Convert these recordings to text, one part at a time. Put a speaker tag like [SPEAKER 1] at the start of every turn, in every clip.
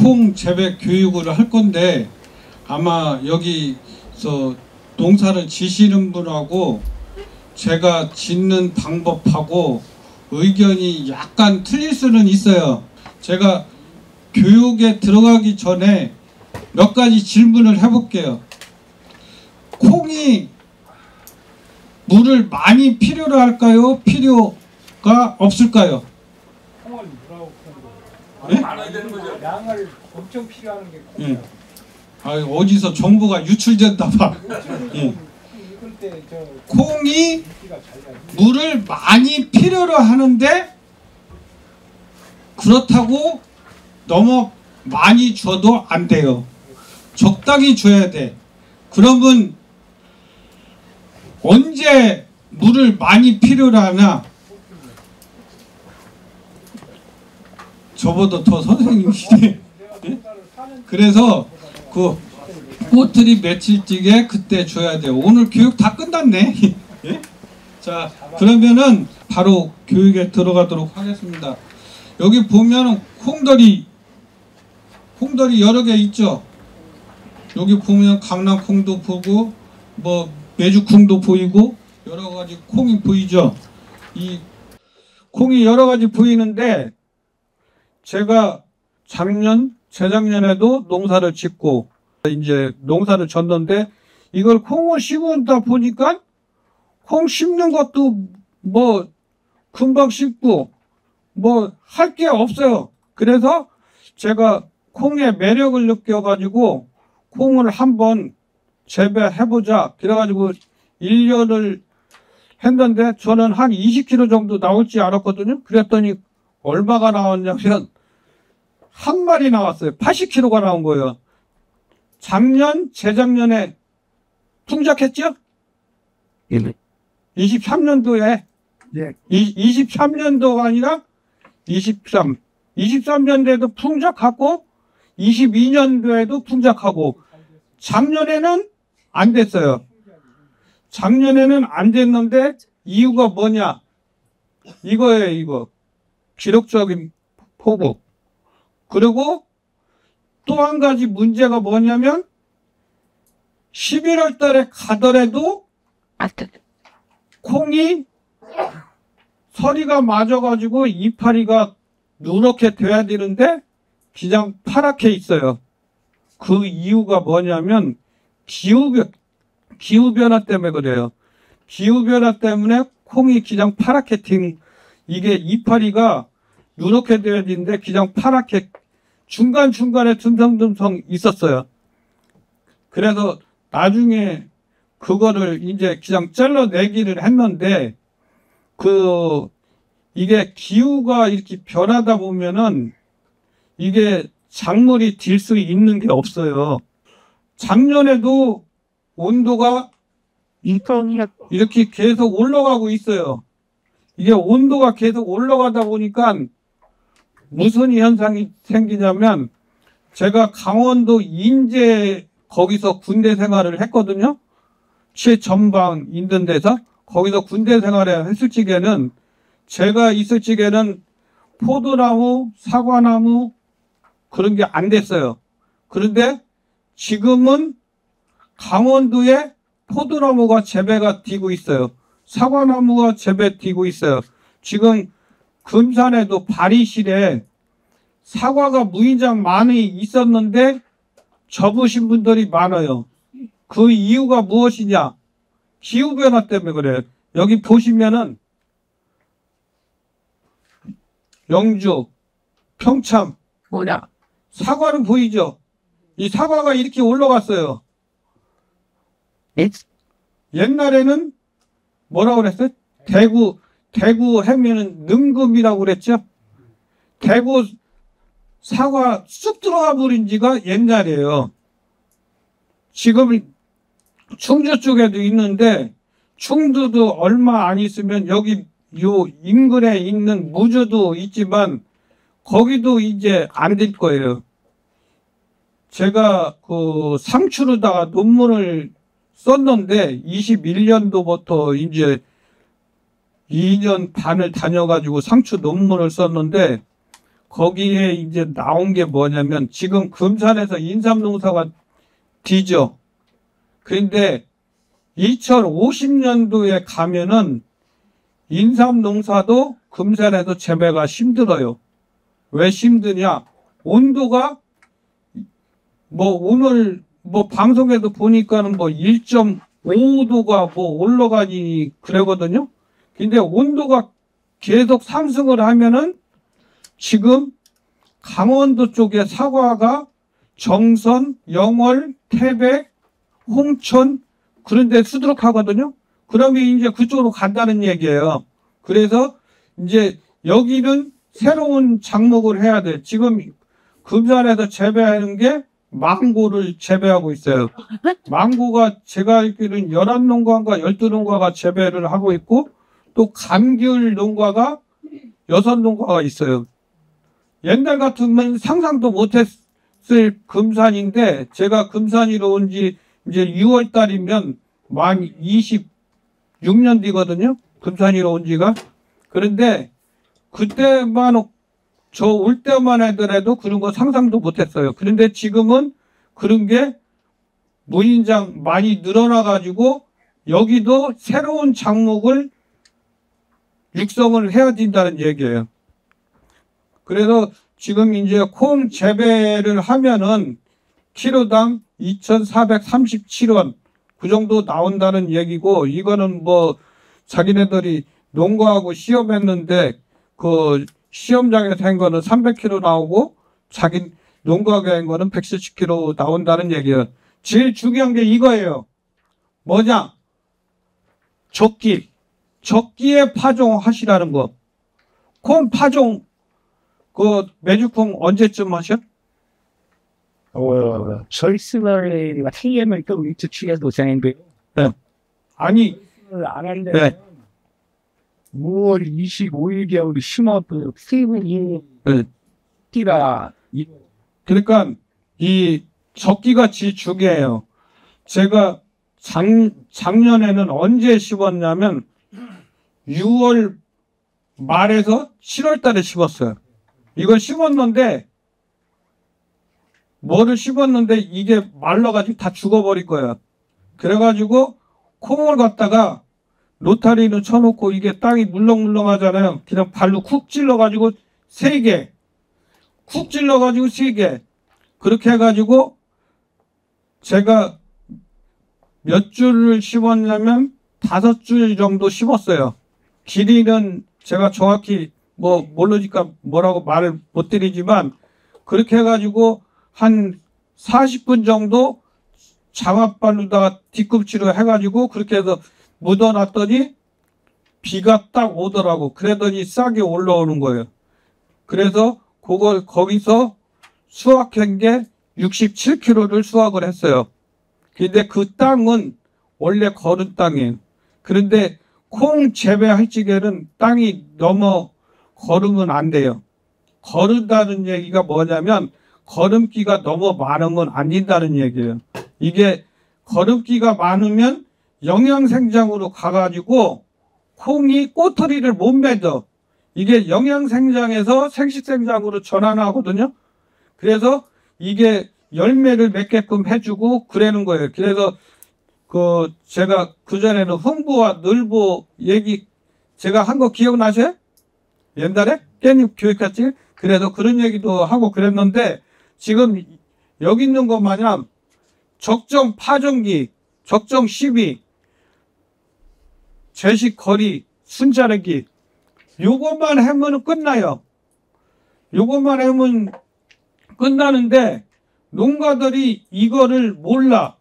[SPEAKER 1] 콩 재배 교육을 할 건데 아마 여기서 농사를 지시는 분하고 제가 짓는 방법하고 의견이 약간 틀릴 수는 있어요. 제가 교육에 들어가기 전에 몇 가지 질문을 해볼게요. 콩이 물을 많이 필요로 할까요? 필요가 없을까요?
[SPEAKER 2] 콩을 물하고
[SPEAKER 1] 네?
[SPEAKER 2] 많아야 되는 거죠. 양을 엄청 필요하는 게 콩이에요.
[SPEAKER 1] 예. 아, 어디서 정보가 유출됐나 봐. 예. 콩이 물을 많이 필요로 하는데 그렇다고 너무 많이 줘도 안 돼요. 적당히 줘야 돼. 그러면 언제 물을 많이 필요로 하나? 저보다 더 선생님이시네. 예? 그래서 그 꼬투리 며칠찌개 그때 줘야 돼요. 오늘 교육 다 끝났네. 예? 자, 그러면은 바로 교육에 들어가도록 하겠습니다. 여기 보면은 콩들이 여러 개 있죠. 여기 보면 강낭콩도 보고 뭐 메주콩도 보이고 여러 가지 콩이 보이죠. 이 콩이 여러 가지 보이는데 제가 재작년에도 농사를 짓고 이제 농사를 졌는데 이걸 콩을 심다 보니까 콩 심는 것도 뭐 금방 심고 뭐 할 게 없어요. 그래서 제가 콩의 매력을 느껴가지고 콩을 한번 재배해보자. 그래가지고 1년을 했는데 저는 한 20kg 정도 나올지 알았거든요. 그랬더니 얼마가 나왔냐면 한 마리 나왔어요. 80kg가 나온 거예요. 재작년에 풍작했죠? 23년도에 23년도가 아니라 23년도에도 풍작하고 22년도에도 풍작하고 작년에는 안 됐어요. 작년에는 안 됐는데 이유가 뭐냐? 이거예요, 이거. 기록적인 폭우. 그리고 또 한 가지 문제가 뭐냐면 11월 달에 가더라도 콩이 서리가 맞아가지고 이파리가 누렇게 돼야 되는데 그냥 파랗게 있어요. 그 이유가 뭐냐면 기후변화 때문에 그래요. 기후변화 때문에 콩이 그냥 파랗게 이게 이파리가 누렇게 돼야 되는데 그냥 파랗게 중간중간에 듬성듬성 있었어요. 그래서 나중에 그거를 이제 그냥 잘라내기를 했는데 이게 기후가 이렇게 변하다 보면은 이게 작물이 될 수 있는 게 없어요. 작년에도 온도가 이렇게 계속 올라가고 있어요. 이게 온도가 계속 올라가다 보니까 무슨 현상이 생기냐면 제가 강원도 인제 거기서 군대 생활을 했거든요. 최전방 있는 데서 거기서 군대 생활을 했을 적에는 제가 있을 적에는 포도나무, 사과나무 그런 게 안 됐어요. 그런데 지금은 강원도에 포도나무가 재배가 되고 있어요. 사과나무가 재배되고 있어요. 지금 금산에도 발이실에 사과가 무인장 많이 있었는데 접으신 분들이 많아요. 그 이유가 무엇이냐? 기후변화 때문에 그래요. 여기 보시면은 영주, 평참, 사과는 보이죠? 이 사과가 이렇게 올라갔어요. 옛날에는 뭐라고 그랬어요? 대구 하면은 능금이라고 그랬죠? 대구 사과 쑥 들어가 버린 지가 옛날이에요. 지금 충주 쪽에도 있는데 충주도 얼마 안 있으면 여기 요 인근에 있는 무주도 있지만 거기도 이제 안 될 거예요. 제가 그 상추로다가 논문을 썼는데 21년도부터 이제 2년 반을 다녀가지고 상추 논문을 썼는데 거기에 이제 나온 게 뭐냐면 지금 금산에서 인삼농사가 뒤져. 그런데 2050년도에 가면은 인삼농사도 금산에서 재배가 힘들어요. 왜 힘드냐? 온도가 뭐 오늘 뭐 방송에도 보니까는 뭐 1.5도가 뭐 올라가니 그러거든요. 근데 온도가 계속 상승을 하면은 지금 강원도 쪽에 사과가 정선, 영월, 태백, 홍천 그런 데 수두룩하거든요. 그러면 이제 그쪽으로 간다는 얘기예요. 그래서 이제 여기는 새로운 작목을 해야 돼. 지금 금산에서 재배하는 게 망고를 재배하고 있어요. 망고가 제가 알기로는 11농가인가 12농가가 재배를 하고 있고 또 감귤 농가가 6농가가 있어요. 옛날 같으면 상상도 못했을 금산인데 제가 금산이로 온 지 이제 6월 달이면 만 26년 뒤거든요. 금산이로 온 지가. 그런데 그때만 저 올 때만 하더라도 그런 거 상상도 못했어요. 그런데 지금은 그런 게 무인장 많이 늘어나 가지고 여기도 새로운 작목을 육성을 해야 된다는 얘기예요. 그래서 지금 이제 콩 재배를 하면은 키로당 2,437원 그 정도 나온다는 얘기고 이거는 뭐 자기네들이 농가하고 시험했는데 그 시험장에서 한 거는 300kg 나오고 자기 농가하게 한 거는 170kg 나온다는 얘기예요. 제일 중요한 게 이거예요. 뭐냐? 적기. 적기에 파종하시라는 거. 콩 파종 그 메주콩 언제쯤 하셔?
[SPEAKER 2] 설스널과 TM을 또 위치 취해서 생인데요.
[SPEAKER 1] 네. 아니
[SPEAKER 2] 안 하는데
[SPEAKER 1] 네.
[SPEAKER 2] 6월 25일에 우리 심어도 세븐이
[SPEAKER 1] 네.
[SPEAKER 2] 띠라
[SPEAKER 1] 그러니까 이 적기가 제일 중요해요. 제가 작년에는 언제 심었냐면 6월 말에서 7월 달에 심었어요. 이걸 심었는데 뭐를 심었는데 이게 말라가지고 다 죽어버릴 거예요. 그래가지고 콩을 갖다가 로타리는 쳐놓고 이게 땅이 물렁물렁하잖아요. 그냥 발로 쿡 찔러가지고 3개 쿡 찔러가지고 3개 그렇게 해가지고 제가 몇 줄을 심었냐면 5줄 정도 심었어요. 길이는 제가 정확히 뭐 모르니까 뭐라고 말을 못 드리지만 그렇게 해가지고 한 40분 정도 장압발로다가 뒤꿈치로 해가지고 그렇게 해서 묻어놨더니 비가 딱 오더라고. 그러더니 싹이 올라오는 거예요. 그래서 그걸 거기서 수확한 게 67kg를 수확을 했어요. 근데 그 땅은 원래 거른 땅이에요. 그런데 콩 재배할 적에는 땅이 너무 거르면 안 돼요. 거른다는 얘기가 뭐냐면 거름기가 너무 많으면 안 된다는 얘기예요. 이게 거름기가 많으면 영양생장으로 가가지고 콩이 꼬투리를 못 맺어. 이게 영양생장에서 생식생장으로 전환하거든요. 그래서 이게 열매를 맺게끔 해주고 그러는 거예요. 그래서 그 제가 그전에는 흥부와 늘부 얘기 제가 한 거 기억나세요? 옛날에 깻잎 교육했지? 그래서 그런 얘기도 하고 그랬는데 지금 여기 있는 것 마냥 적정 파종기, 적정 시비, 제식 거리, 순자르기 요것만 하면 끝나요. 요것만 하면 끝나는데 농가들이 이거를 몰라.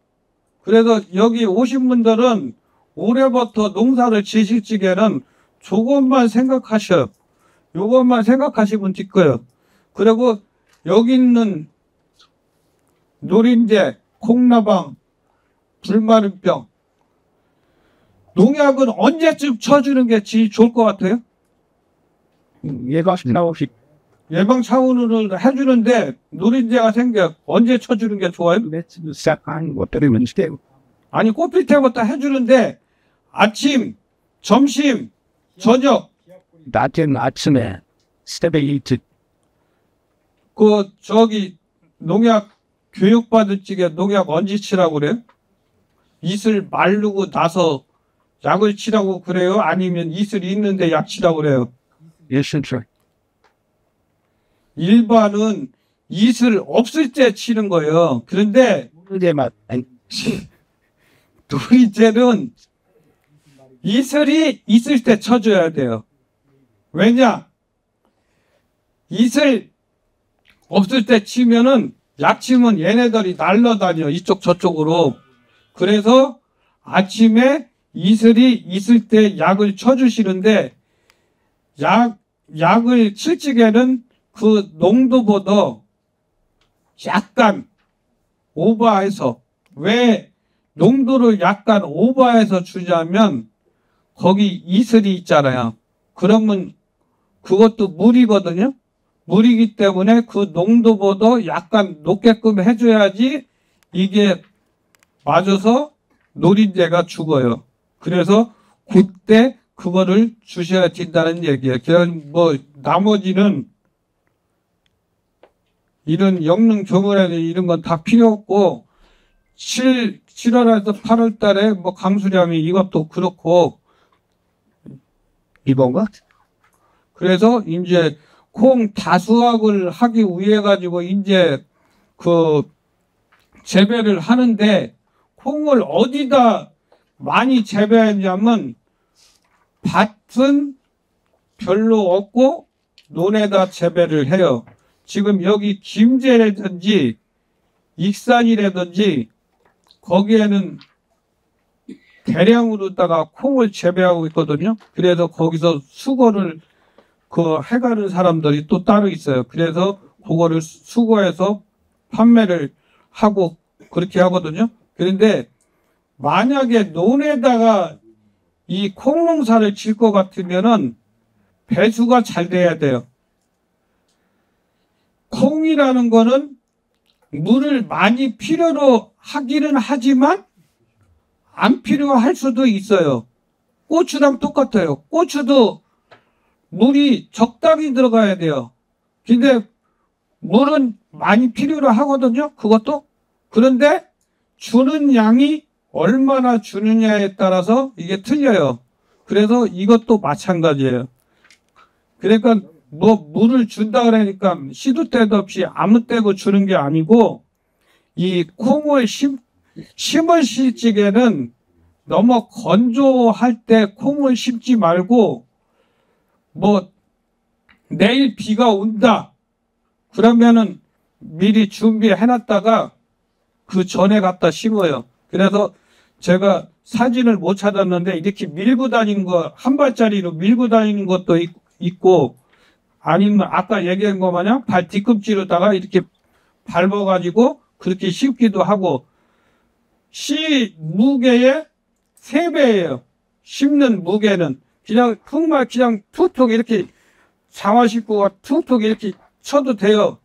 [SPEAKER 1] 그래서 여기 오신 분들은 올해부터 농사를 지실 적에는 저것만 생각하셔요. 요것만 생각하시면 될 거예요. 그리고 여기 있는 노린재, 콩나방, 불마른병 농약은 언제쯤 쳐주는 게 제일 좋을 것 같아요? 예방 차원으로 해주는데 노린재가 생겨 언제 쳐주는 게 좋아요? 아니 꽃필 때부터 해주는데 아침, 점심, 저녁
[SPEAKER 2] 낮은 아침에 스테베이트
[SPEAKER 1] 농약 교육받을 적에 농약 언제 치라고 그래요? 이슬 마르고 나서 약을 치라고 그래요? 아니면 이슬이 있는데 약 치라고 그래요?
[SPEAKER 2] 예순철.
[SPEAKER 1] 일반은 이슬 없을 때 치는 거예요. 그런데
[SPEAKER 2] 이제만
[SPEAKER 1] 누리제는 이슬이 있을 때 쳐줘야 돼요. 왜냐? 이슬 없을 때 치면은 약 치면 얘네들이 날라다녀 이쪽 저쪽으로. 그래서 아침에 이슬이 있을 때 약을 쳐주시는데 약을 칠 적에는 그 농도보다 약간 오버해서, 왜 농도를 약간 오버해서 주자면 거기 이슬이 있잖아요. 그러면 그것도 물이거든요. 물이기 때문에 그 농도보다 약간 높게끔 해줘야지 이게 맞아서 노린재가 죽어요. 그래서 그때 그거를 주셔야 된다는 얘기예요. 그냥 뭐 나머지는 이런 영능 교문에 이런 건 다 필요 없고 7월에서 8월 달에 뭐 강수량이 이것도 그렇고
[SPEAKER 2] 이번가?
[SPEAKER 1] 그래서 이제 콩 다수확을 하기 위해 가지고 이제 그 재배를 하는데 콩을 어디다 많이 재배하냐면 밭은 별로 없고 논에다 재배를 해요. 지금 여기 김제라든지 익산이라든지 거기에는 대량으로다가 콩을 재배하고 있거든요. 그래서 거기서 수거를 해가는 사람들이 또 따로 있어요. 그래서 그거를 수거해서 판매를 하고 그렇게 하거든요. 그런데 만약에 논에다가 이 콩농사를 질 것 같으면은 배수가 잘 돼야 돼요. 콩이라는 거는 물을 많이 필요로 하기는 하지만 안 필요할 수도 있어요. 고추랑 똑같아요. 고추도 물이 적당히 들어가야 돼요. 근데 물은 많이 필요로 하거든요. 그것도. 그런데 주는 양이 얼마나 주느냐에 따라서 이게 틀려요. 그래서 이것도 마찬가지예요. 그러니까 뭐 물을 준다 그러니까 시도 때도 없이 아무 때고 주는 게 아니고 이 콩을 심을 적에는 너무 건조할 때 콩을 심지 말고 뭐 내일 비가 온다 그러면은 미리 준비해놨다가 그 전에 갖다 심어요. 그래서 제가 사진을 못 찾았는데 이렇게 밀고 다니는 거 한 발짜리로 밀고 다니는 것도 있고 아니면 아까 얘기한 거 마냥 발 뒤꿈치로다가 이렇게 밟아가지고 그렇게 심기도 하고 무게의 3배예요. 심는 무게는 그냥 정말 그냥 툭툭 이렇게 장화식구가 툭툭 이렇게 쳐도 돼요.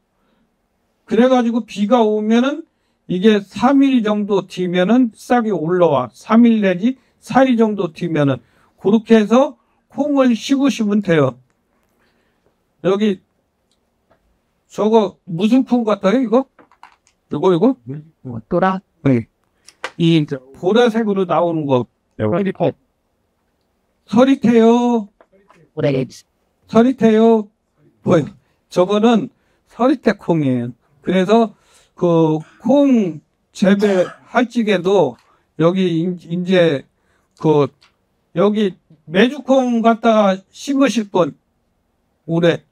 [SPEAKER 1] 그래가지고 비가 오면은 이게 3일 정도 뒤면은 싹이 올라와. 3일 내지 4일 정도 뒤면은 그렇게 해서 콩을 심으시면 돼요. 여기 저거 무슨 콩 같아요 이거? 이거?
[SPEAKER 2] 또라?
[SPEAKER 1] 네. 이 보라색으로 나오는 거
[SPEAKER 2] 서리태.
[SPEAKER 1] 서리태요.
[SPEAKER 2] 오래
[SPEAKER 1] 서리태요. 뭐요? 저거는 서리태 콩이에요. 그래서 그 콩 재배할 적에도 여기 이제 여기 메주콩 갖다가 심으실 분 올해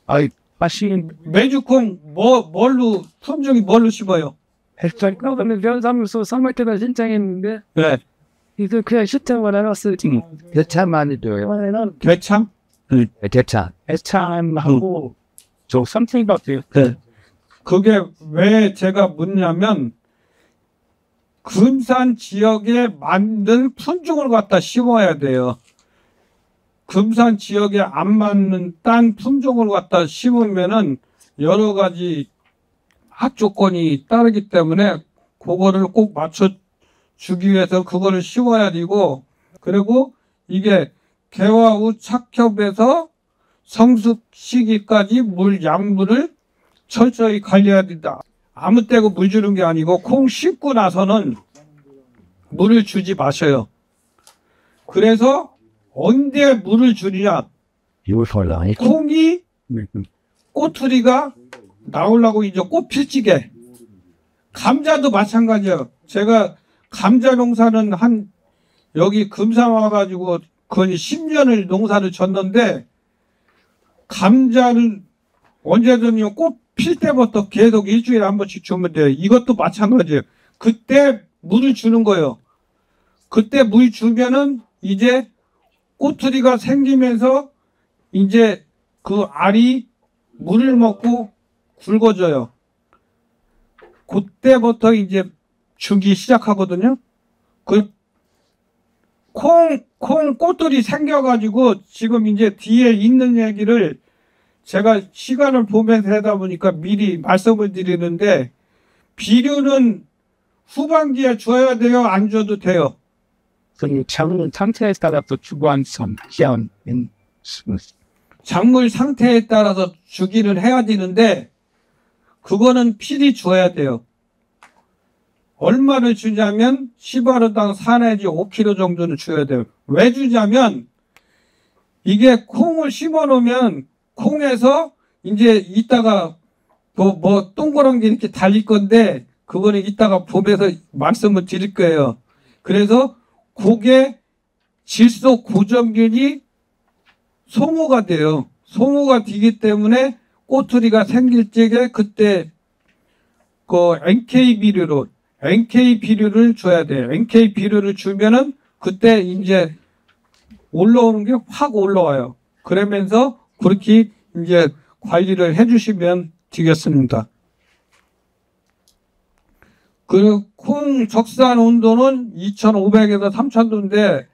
[SPEAKER 2] 아이 마신
[SPEAKER 1] 메주콩 뭘로 품종이 뭘로 심어요?
[SPEAKER 2] 헬스장가면 변삼수 3월 때가 신청했는데
[SPEAKER 1] 네.
[SPEAKER 2] 이거 그냥 신청을 해놨을 지 대차만 돼요.
[SPEAKER 1] 대창?
[SPEAKER 2] 대차. 대차하고 저 삼층밖에.
[SPEAKER 1] 그게 왜 제가 묻냐면 금산 지역에 맞는 품종을 갖다 심어야 돼요. 금산 지역에 안 맞는 딴 품종을 갖다 심으면은 여러 가지 학조건이 따르기 때문에 그거를 꼭 맞춰 주기 위해서 그거를 심어야 되고 그리고 이게 개화 후 착협에서 성숙 시기까지 물 양분을 철저히 관리해야 된다. 아무 때고 물 주는 게 아니고 콩 심고 나서는 물을 주지 마셔요. 그래서 언제 물을 주느냐? 콩이 꼬투리가 나오려고 이제 꽃 필지게. 감자도 마찬가지예요. 제가 감자 농사는 여기 금산 와가지고 거의 10년을 농사를 졌는데, 감자는 언제든지 꽃 필 때부터 계속 일주일에 한 번씩 주면 돼요. 이것도 마찬가지예요. 그때 물을 주는 거예요. 그때 물 주면은 이제 꼬투리가 생기면서 이제 그 알이 물을 먹고 굵어져요. 그때부터 이제 주기 시작하거든요. 그 콩 꼬투리 생겨가지고 지금 이제 뒤에 있는 얘기를 제가 시간을 보면서 하다 보니까 미리 말씀을 드리는데, 비료는 후반기에 줘야 돼요? 안 줘도 돼요?
[SPEAKER 2] 그 작물 상태에 따라서 주관 성향
[SPEAKER 1] 작물 상태에 따라서 주기를 해야 되는데, 그거는 필히 줘야 돼요. 얼마를 주냐면 10하루당 4 내지 5kg 정도는 줘야 돼요. 왜 주냐면 이게 콩을 심어 놓으면 콩에서 이제 이따가 뭐 동그란 게 이렇게 달릴 건데, 그거는 이따가 보면서 말씀을 드릴 거예요. 그래서 그게 질소 고정균이 소모가 돼요. 소모가 되기 때문에 꼬투리가 생길 적에 그때 그 NK 비료를 줘야 돼요. NK 비료를 주면은 그때 이제 올라오는 게 확 올라와요. 그러면서 그렇게 이제 관리를 해주시면 되겠습니다. 그 콩 적산 온도는 2,500에서 3,000도인데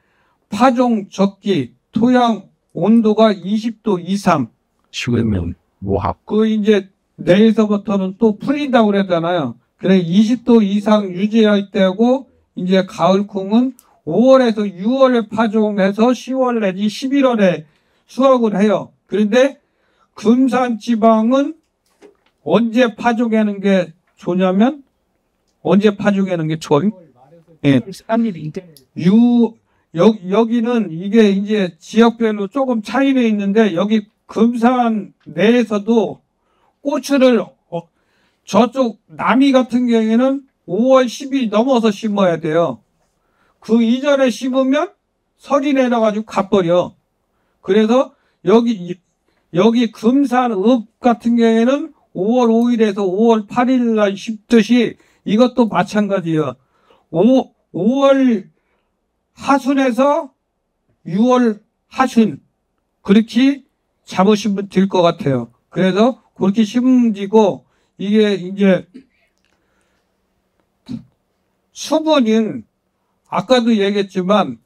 [SPEAKER 1] 파종 적기 토양 온도가 20도 이상.
[SPEAKER 2] 식으면 뭐하고
[SPEAKER 1] 그 이제 내일서부터는 또 풀린다고 그랬잖아요. 그래 20도 이상 유지할 때고, 이제 가을 콩은 5월에서 6월에 파종해서 10월 내지 11월에 수확을 해요. 그런데 금산 지방은 언제 파종하는 게 좋냐면, 언제 파종하는 게 좋아요? 예. 여기는 이게 이제 지역별로 조금 차이는 있는데, 여기 금산 내에서도 고추를 저쪽 남이 같은 경우에는 5월 10일 넘어서 심어야 돼요. 그 이전에 심으면 설이 내려가지고 가버려. 그래서 여기 금산읍 같은 경우에는 5월 5일에서 5월 8일 날 심듯이 이것도 마찬가지예요. 5월 하순에서 6월 하순, 그렇게 잡으시면 될 것 같아요. 그래서 그렇게 심지고, 이게 이제 수분은 아까도 얘기했지만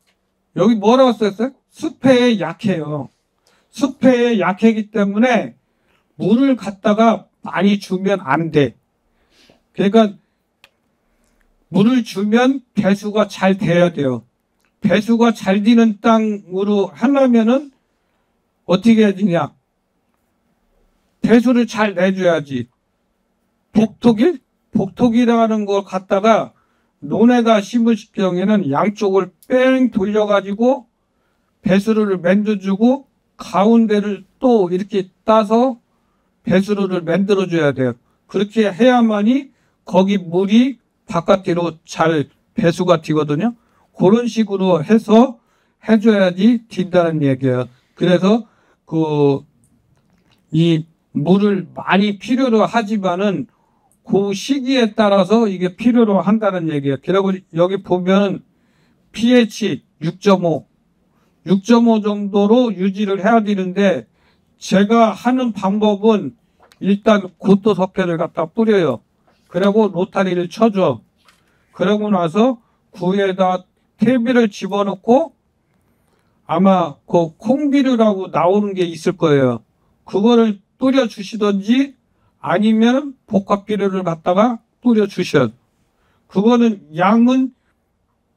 [SPEAKER 1] 여기 뭐라고 썼어요? 습해에 약해요. 습해에 약하기 때문에 물을 갖다가 많이 주면 안 돼. 그러니까 물을 주면 배수가 잘 돼야 돼요. 배수가 잘 되는 땅으로 하려면은 어떻게 해야 되냐? 배수를 잘 내줘야지. 복토기라는 걸 갖다가 논에다 심을 경우에는 양쪽을 뺑 돌려가지고 배수로를 만들어주고, 가운데를 또 이렇게 따서 배수로를 만들어줘야 돼요. 그렇게 해야만이 거기 물이 바깥으로 잘 배수가 되거든요. 그런 식으로 해서 해줘야지 된다는 얘기예요. 그래서 이 물을 많이 필요로 하지만은 그 시기에 따라서 이게 필요로 한다는 얘기예요. 그리고 여기 보면 pH 6.5 정도로 유지를 해야 되는데, 제가 하는 방법은 일단 고토 석회를 갖다 뿌려요. 그리고 로타리를 쳐줘. 그러고 나서 구에다 퇴비를 집어넣고, 아마 그 콩비료라고 나오는 게 있을 거예요. 그거를 뿌려 주시든지 아니면 복합비료를 갖다가 뿌려 주셔. 그거는 양은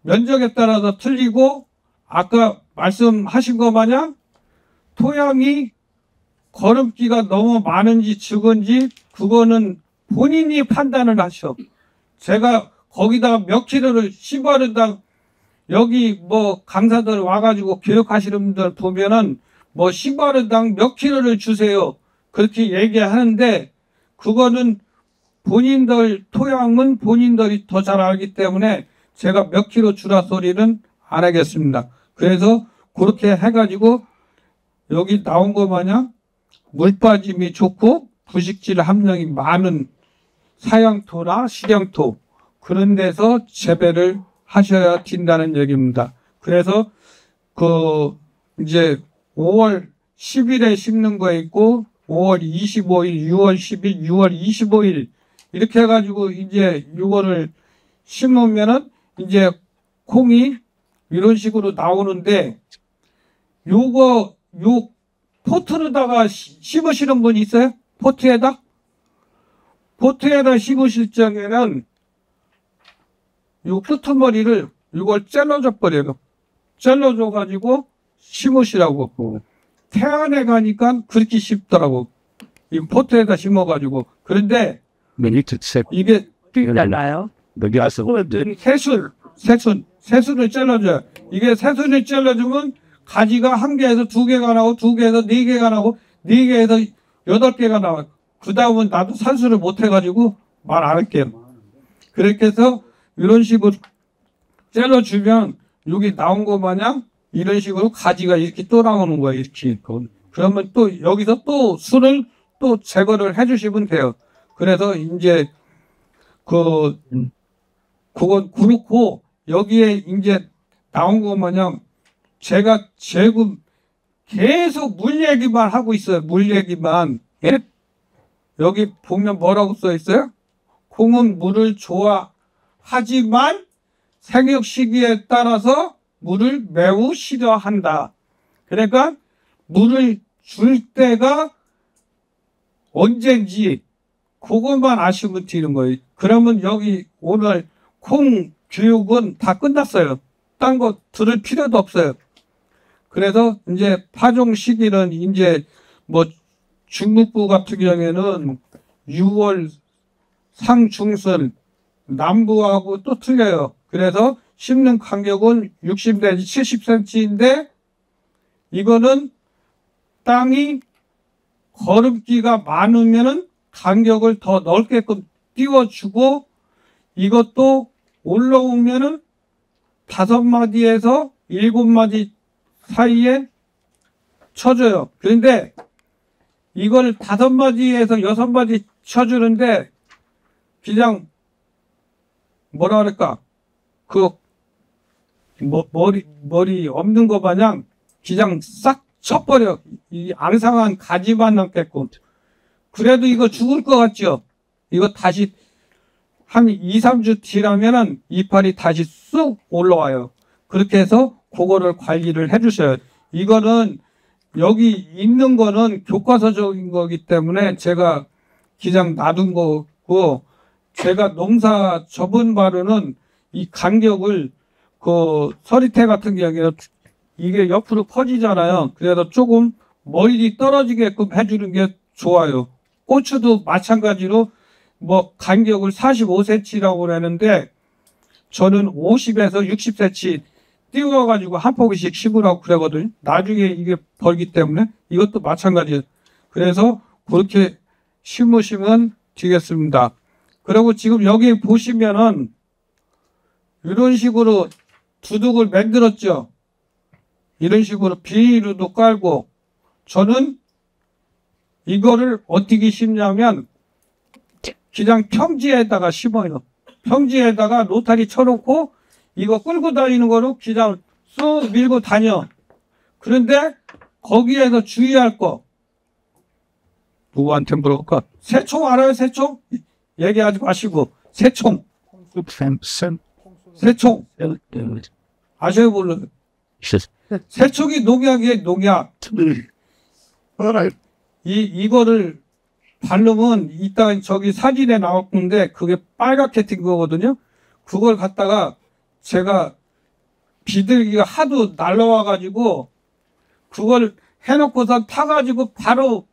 [SPEAKER 1] 면적에 따라서 틀리고, 아까 말씀하신 것 마냥 토양이 거름기가 너무 많은지 적은지 그거는 본인이 판단을 하셔. 제가 거기다가 몇 킬로를 10월당 여기 뭐 강사들 와가지고 교육하시는 분들 보면은 뭐 10월당 몇 킬로를 주세요. 그렇게 얘기하는데 그거는 본인들 토양은 본인들이 더 잘 알기 때문에 제가 몇 킬로 주라 소리는 안 하겠습니다. 그래서 그렇게 해가지고 여기 나온 거 마냥 물 빠짐이 좋고 부식질 함량이 많은 사양토나 식양토 그런 데서 재배를 하셔야 된다는 얘기입니다. 그래서 그 이제 5월 10일에 심는 거 있고 5월 25일, 6월 10일, 6월 25일 이렇게 해가지고 이제 6월을 심으면은 이제 콩이 이런 식으로 나오는데 요거 요 포트로다가 심으시는 분 있어요? 포트에다 심으실 적에는 요 끄트머리를 이걸 잘라줘 버려요. 잘라줘 가지고 심으시라고. 태안에 가니까 그렇게 쉽더라고. 이 포트에다 심어 가지고. 그런데 이게
[SPEAKER 2] 달라요? 여기 와서
[SPEAKER 1] 새순을 잘라줘요. 이게 새순을 잘라주면 가지가 한 개에서 두 개가 나오고 두 개에서 네 개가 나오고 네 개에서 8개가 나와요. 그 다음은 나도 산수를 못 해가지고 말 안 할게요. 그렇게 해서 이런 식으로 잘라주면 여기 나온 거 마냥 이런 식으로 가지가 이렇게 또 나오는 거예요. 이렇게. 그러면 또 여기서 또 순을 또 제거를 해주시면 돼요. 그래서 이제 그건 그렇고 여기에 이제 나온 거 마냥 제가 지금 계속 물 얘기만 하고 있어요. 물 얘기만. 여기 보면 뭐라고 써 있어요? 콩은 물을 좋아하지만 생육 시기에 따라서 물을 매우 싫어한다. 그러니까 물을 줄 때가 언제인지 그것만 아시면 되는 거예요. 그러면 여기 오늘 콩 교육은 다 끝났어요. 딴 거 들을 필요도 없어요. 그래서 이제 파종 시기는 이제 뭐 중북부 같은 경우에는 6월 상중순 남부하고 또 틀려요. 그래서 심는 간격은 60 내지 70cm인데 이거는 땅이 거름기가 많으면은 간격을 더 넓게끔 띄워주고 이것도 올라오면은 5마디에서 7마디 사이에 쳐줘요. 그런데 이걸 5마디에서 6마디 쳐주는데 그냥 뭐라 그럴까 머리 없는 거 마냥 그냥 싹 쳐버려. 이 앙상한 가지만 남겠고. 그래도 이거 죽을 것 같죠? 이거 다시 한 2, 3주 뒤라면은 이파리 다시 쑥 올라와요. 그렇게 해서 그거를 관리를 해주셔요. 이거는 여기 있는 거는 교과서적인 거기 때문에 제가 그냥 놔둔 거고 제가 농사 접은 바로는 이 간격을 그 서리태 같은 경우에는 이게 옆으로 퍼지잖아요. 그래서 조금 멀리 떨어지게끔 해주는 게 좋아요. 고추도 마찬가지로 뭐 간격을 45cm라고 그러는데 저는 50에서 60cm 띄워가지고 한 포기씩 심으라고 그러거든요. 나중에 이게 벌기 때문에 이것도 마찬가지예요. 그래서 그렇게 심으시면 되겠습니다. 그리고 지금 여기 보시면은 이런 식으로 두둑을 만들었죠. 이런 식으로 비닐도 깔고 저는 이거를 어떻게 심냐면 그냥 평지에다가 심어요. 평지에다가 로타리 쳐놓고 이거 끌고 다니는 거로 그냥 쑥 밀고 다녀. 그런데 거기에서 주의할 거 누구한테 물어볼까? 새총 알아요? 새총? 얘기하지 마시고 새총. 새총 아셔요? 몰라요? 새총이 농약이에요. 농약. 이거를 바르면 이따 저기 사진에 나올 건데 그게 빨갛게 된 거거든요. 그걸 갖다가 제가 비둘기가 하도 날라와 가지고 그걸 해놓고서 타가지고 바로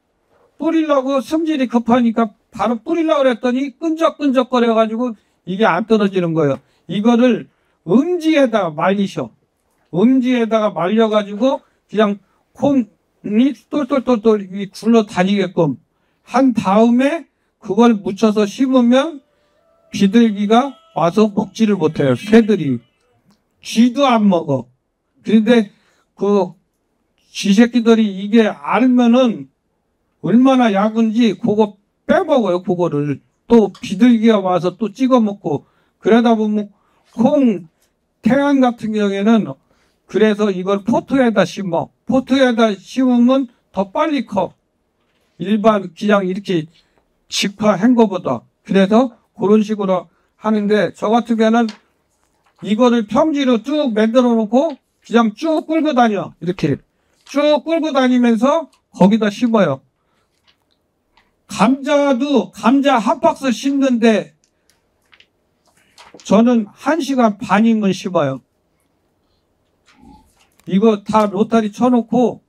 [SPEAKER 1] 뿌리려고 성질이 급하니까 바로 뿌리려고 그랬더니 끈적끈적거려가지고 이게 안 떨어지는 거예요. 이거를 음지에다가 말리셔. 음지에다가 말려가지고 그냥 콩이 똘똘똘똘 굴러 다니게끔 한 다음에 그걸 묻혀서 심으면 비둘기가 와서 먹지를 못해요. 새들이. 쥐도 안 먹어. 그런데 그 쥐새끼들이 이게 알면은 얼마나 약은지 그거 빼먹어요. 그거를. 또 비둘기가 와서 또 찍어 먹고 그러다 보면 콩 태안 같은 경우에는 그래서 이걸 포트에다 심어. 포트에다 심으면 더 빨리 커. 일반 그냥 이렇게 직화한 거보다. 그래서 그런 식으로 하는데 저 같은 경우는 이거를 평지로 쭉 만들어 놓고 그냥 쭉 끌고 다녀. 이렇게 쭉 끌고 다니면서 거기다 심어요. 감자도 감자 한 박스 심는데 저는 1시간 반이면 심어요. 이거 다 로타리 쳐놓고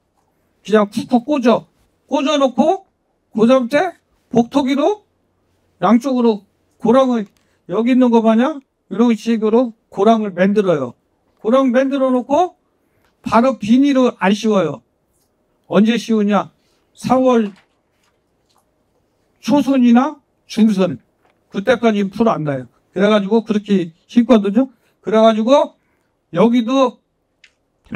[SPEAKER 1] 그냥 쿡쿡 꽂아놓고 그 때 복토기로 양쪽으로 고랑을 여기 있는 거 마냥 이런 식으로 고랑을 만들어요. 고랑 만들어 놓고 바로 비닐을 안 씌워요. 언제 씌우냐? 4월 초순이나 중순 그때까지 풀 안 나요. 그래가지고 그렇게 심거든요. 그래가지고 여기도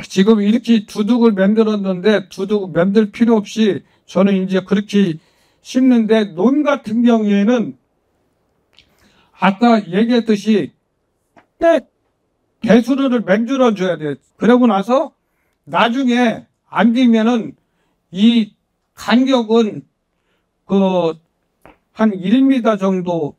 [SPEAKER 1] 지금 이렇게 두둑을 만들었는데 두둑 만들 필요 없이 저는 이제 그렇게 심는데 논 같은 경우에는 아까 얘기했듯이 배수로를 만들어 줘야 돼요. 그러고 나서 나중에 안 되면은 이 간격은 그 한 1m 정도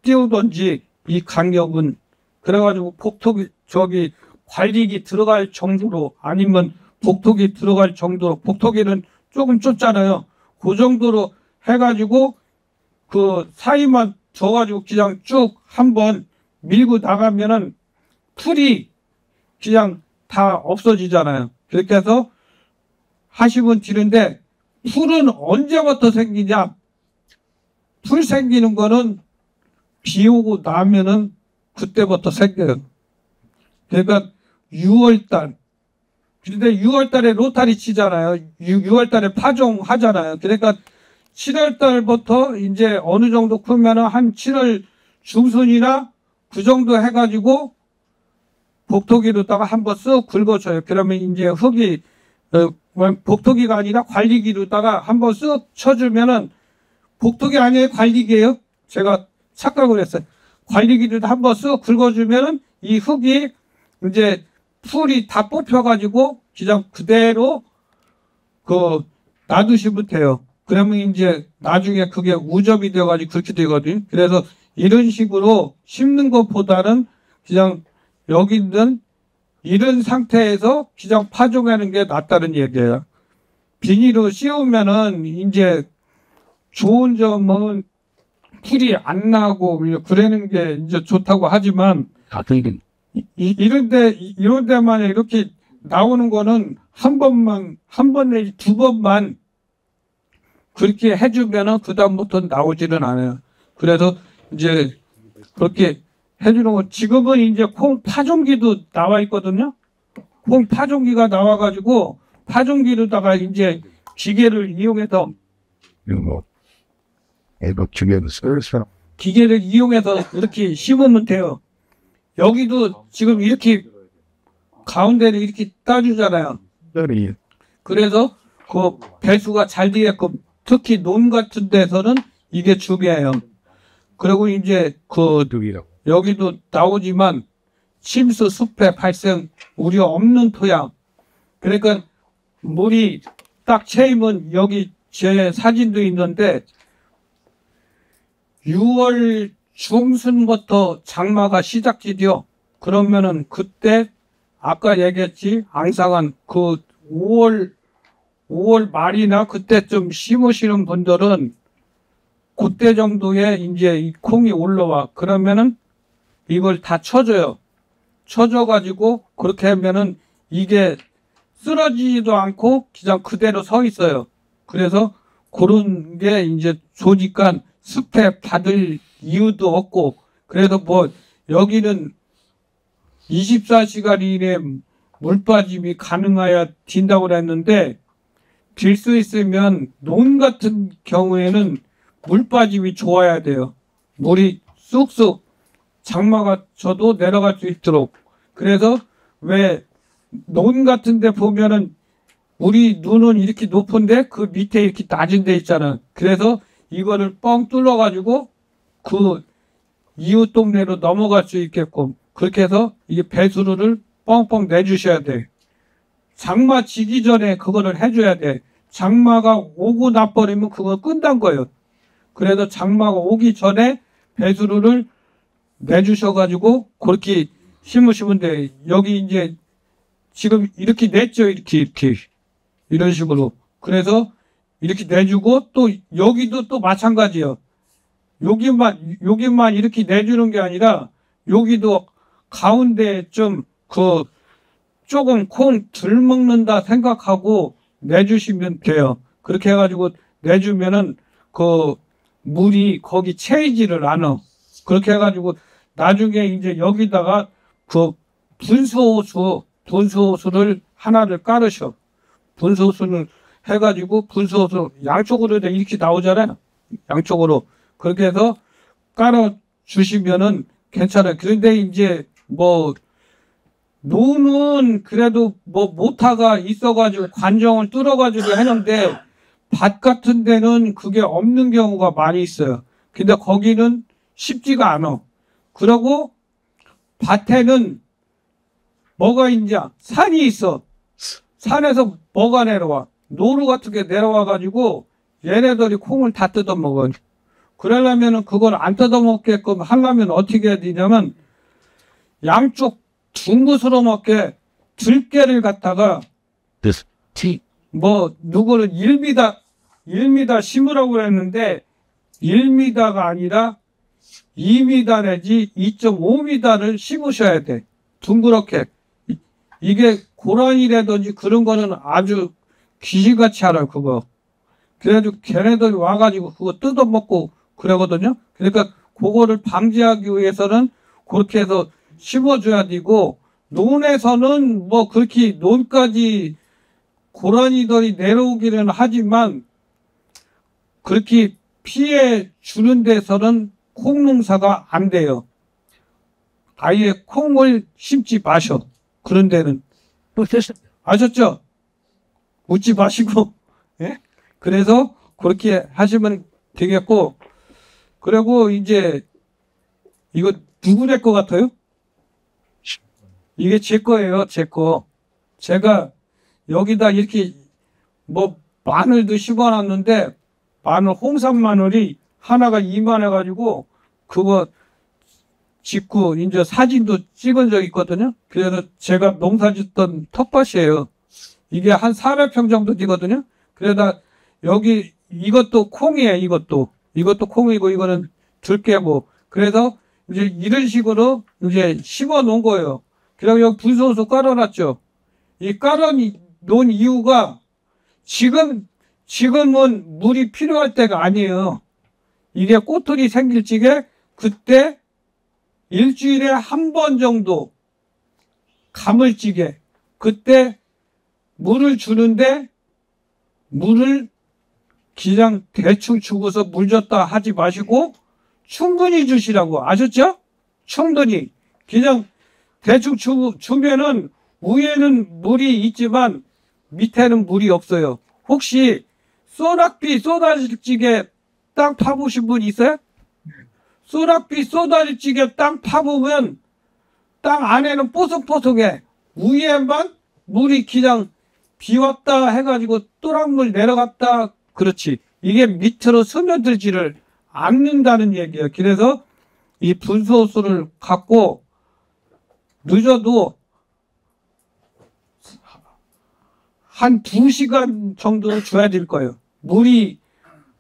[SPEAKER 1] 띄우던지 이 간격은 그래가지고 복토기 저기 관리기 들어갈 정도로 아니면 복토기 들어갈 정도로 복토기는 조금 좁잖아요. 그 정도로 해가지고 그 사이만 줘가지고 그냥 쭉 한번 밀고 나가면은 풀이 그냥 다 없어지잖아요. 그렇게 해서 하시면 되는데 풀은 언제부터 생기냐? 풀 생기는 거는 비 오고 나면은 그때부터 생겨요. 그러니까 6월달. 근데 6월달에 로타리 치잖아요. 6월달에 파종 하잖아요. 그러니까 7월달부터 이제 어느 정도 크면은 한 7월 중순이나 그 정도 해가지고 복토기로다가 한번 쓱 긁어줘요. 그러면 이제 흙이 복토기가 아니라 관리기로다가 한번 쓱 쳐주면은 복토기 아니에요? 관리기예요? 제가 착각을 했어요. 관리기로 한번 쓱 긁어주면은 이 흙이 이제 풀이 다 뽑혀가지고 그냥 그대로 놔두시면 돼요. 그러면 이제 나중에 그게 우접이 되어가지고 그렇게 되거든요. 그래서 이런 식으로 심는 것보다는 그냥 여기 있는 이런 상태에서 그냥 파종하는 게 낫다는 얘기예요. 비닐로 씌우면은 이제 좋은 점은 풀이 안 나고 그러는 게 이제 좋다고 하지만 이런 데만 이렇게 나오는 거는 한 번 내지 두 번만 그렇게 해주면은 그다음부터 나오지는 않아요. 그래서 이제 그렇게 해주는 거 지금은 이제 콩 파종기도 나와 있거든요. 콩 파종기가 나와가지고 파종기로다가 이제 기계를 이용해서 기계를 이용해서 이렇게 심으면 돼요. 여기도 지금 이렇게 가운데를 이렇게 따주잖아요. 그래서 그 배수가 잘 되게끔 특히 논 같은 데서는 이게 중요해요. 그리고 이제 여기도 나오지만 침수 숲의 발생 우려 없는 토양. 그러니까 물이 딱 채이면 여기 제 사진도 있는데 6월 중순부터 장마가 시작되죠. 그러면은 그때 아까 얘기했지 앙상한 그 5월 말이나 그때쯤 심으시는 분들은 그때 정도에 이제 이 콩이 올라와. 그러면은 이걸 다 쳐줘요. 쳐줘가지고 그렇게 하면은 이게 쓰러지지도 않고 그냥 그대로 서 있어요. 그래서 그런 게 이제 조니까 습해 받을 이유도 없고, 그래도 뭐 여기는 24시간 이내 물 빠짐이 가능해야 된다고 그랬는데, 빌 수 있으면 논 같은 경우에는 물 빠짐이 좋아야 돼요. 물이 쑥쑥 장마가 쳐도 내려갈 수 있도록. 그래서 왜 논 같은 데 보면은 우리 눈은 이렇게 높은데 그 밑에 이렇게 낮은 데 있잖아. 그래서 이거를 뻥 뚫어가지고 그 이웃 동네로 넘어갈 수 있게끔 그렇게 해서 이게 배수로를 뻥뻥 내주셔야 돼. 장마 지기 전에 그거를 해줘야 돼. 장마가 오고 나버리면 그거 끝난 거예요. 그래서 장마가 오기 전에 배수로를 내주셔가지고 그렇게 심으시면 돼. 여기 이제 지금 이렇게 냈죠. 이렇게 이런 식으로. 그래서 이렇게 내주고 또 여기도 또 마찬가지예요. 여기만 이렇게 내주는 게 아니라 여기도 가운데 좀 조금 콩 덜 먹는다 생각하고 내주시면 돼요. 그렇게 해가지고 내주면은 그 물이 거기 채이지를 않아. 그렇게 해가지고 나중에 이제 여기다가 그 분수호수를 하나를 깔으셔. 분수호수를 해가지고 분수호수 양쪽으로 이렇게 나오잖아요. 양쪽으로. 그렇게 해서 깔아주시면은 괜찮아요. 그런데 이제 뭐 노는 그래도 뭐 모타가 있어가지고 관정을 뚫어가지고 하는데 밭 같은 데는 그게 없는 경우가 많이 있어요. 근데 거기는 쉽지가 않아. 그러고 밭에는 뭐가 있냐? 산이 있어. 산에서 뭐가 내려와? 노루 같은 게 내려와가지고 얘네들이 콩을 다 뜯어먹어. 그러려면은 그걸 안 뜯어먹게끔 하려면 어떻게 해야 되냐면 양쪽 둥긋으로 먹게 들깨를 갖다가 뭐 누구는 1m 심으라고 그랬는데 1m가 아니라 2m 내지 2.5m를 심으셔야 돼. 둥그렇게. 이게 고라니라든지 그런 거는 아주 귀신같이 알아요, 그거. 그래가지고 걔네들이 와가지고 그거 뜯어먹고 그러거든요. 그러니까 그거를 방지하기 위해서는 그렇게 해서 심어줘야 되고, 논에서는 뭐 그렇게 논까지 고라니들이 내려오기는 하지만 그렇게 피해 주는 데서는 콩농사가 안 돼요. 아예 콩을 심지 마셔. 그런 데는. 아셨죠? 웃지 마시고. 예? 그래서 그렇게 하시면 되겠고, 그리고 이제 이거 누구네 거 같아요? 이게 제 거예요, 제 거. 제가 여기다 이렇게 뭐 마늘도 심어놨는데 홍산 마늘이 하나가 이만해가지고 그거 짓고 이제 사진도 찍은 적 있거든요. 그래서 제가 농사 짓던 텃밭이에요. 이게 한 400평 정도 되거든요. 그래다 여기 이것도 콩이에요. 이것도 콩이고 이거는 들깨고. 그래서 이제 이런 식으로 이제 심어 놓은 거예요. 그리고 여기 분수호수 깔아놨죠. 이 깔아놓은 이유가 지금은 물이 필요할 때가 아니에요. 이게 꽃들이 생길 적에 그때 일주일에 한 번 정도 가물찌개 그때 물을 주는데 물을 그냥 대충 주고서 물 줬다 하지 마시고 충분히 주시라고. 아셨죠? 충분히. 그냥 대충 주면은 위에는 물이 있지만 밑에는 물이 없어요. 혹시 소낙비 쏟아질찌개 땅 파보신 분 있어요? 소낙비 쏟아질찌개 땅 파보면 땅 안에는 뽀송뽀송해. 위에만 물이 그냥 비왔다 해가지고 또랑물 내려갔다. 그렇지. 이게 밑으로 스며들지를 않는다는 얘기예요. 그래서 이 분수호수를 갖고 늦어도 한 2시간 정도는 줘야 될 거예요. 물이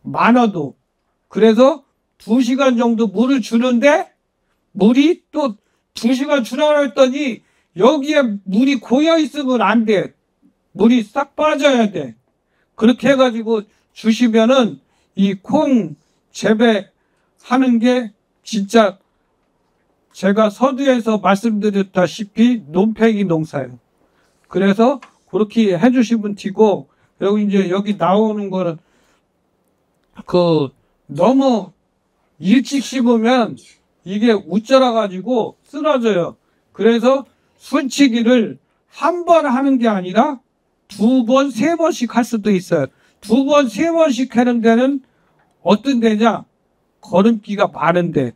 [SPEAKER 1] 많아도. 그래서 2시간 정도 물을 주는데 물이 또 2시간 주라고 했더니 여기에 물이 고여 있으면 안 돼. 물이 싹 빠져야 돼. 그렇게 해가지고 주시면은 이 콩 재배하는 게 진짜 제가 서두에서 말씀드렸다시피 논팽이 농사예요. 그래서 그렇게 해주시면 튀고, 그리고 이제 여기 나오는 거는 너무 일찍 심으면 이게 우쩌라 가지고 쓰러져요. 그래서 순치기를 한 번 하는 게 아니라 두 번, 세 번씩 할 수도 있어요. 두 번, 세 번씩 하는 데는 어떤 데냐? 거름기가 많은데.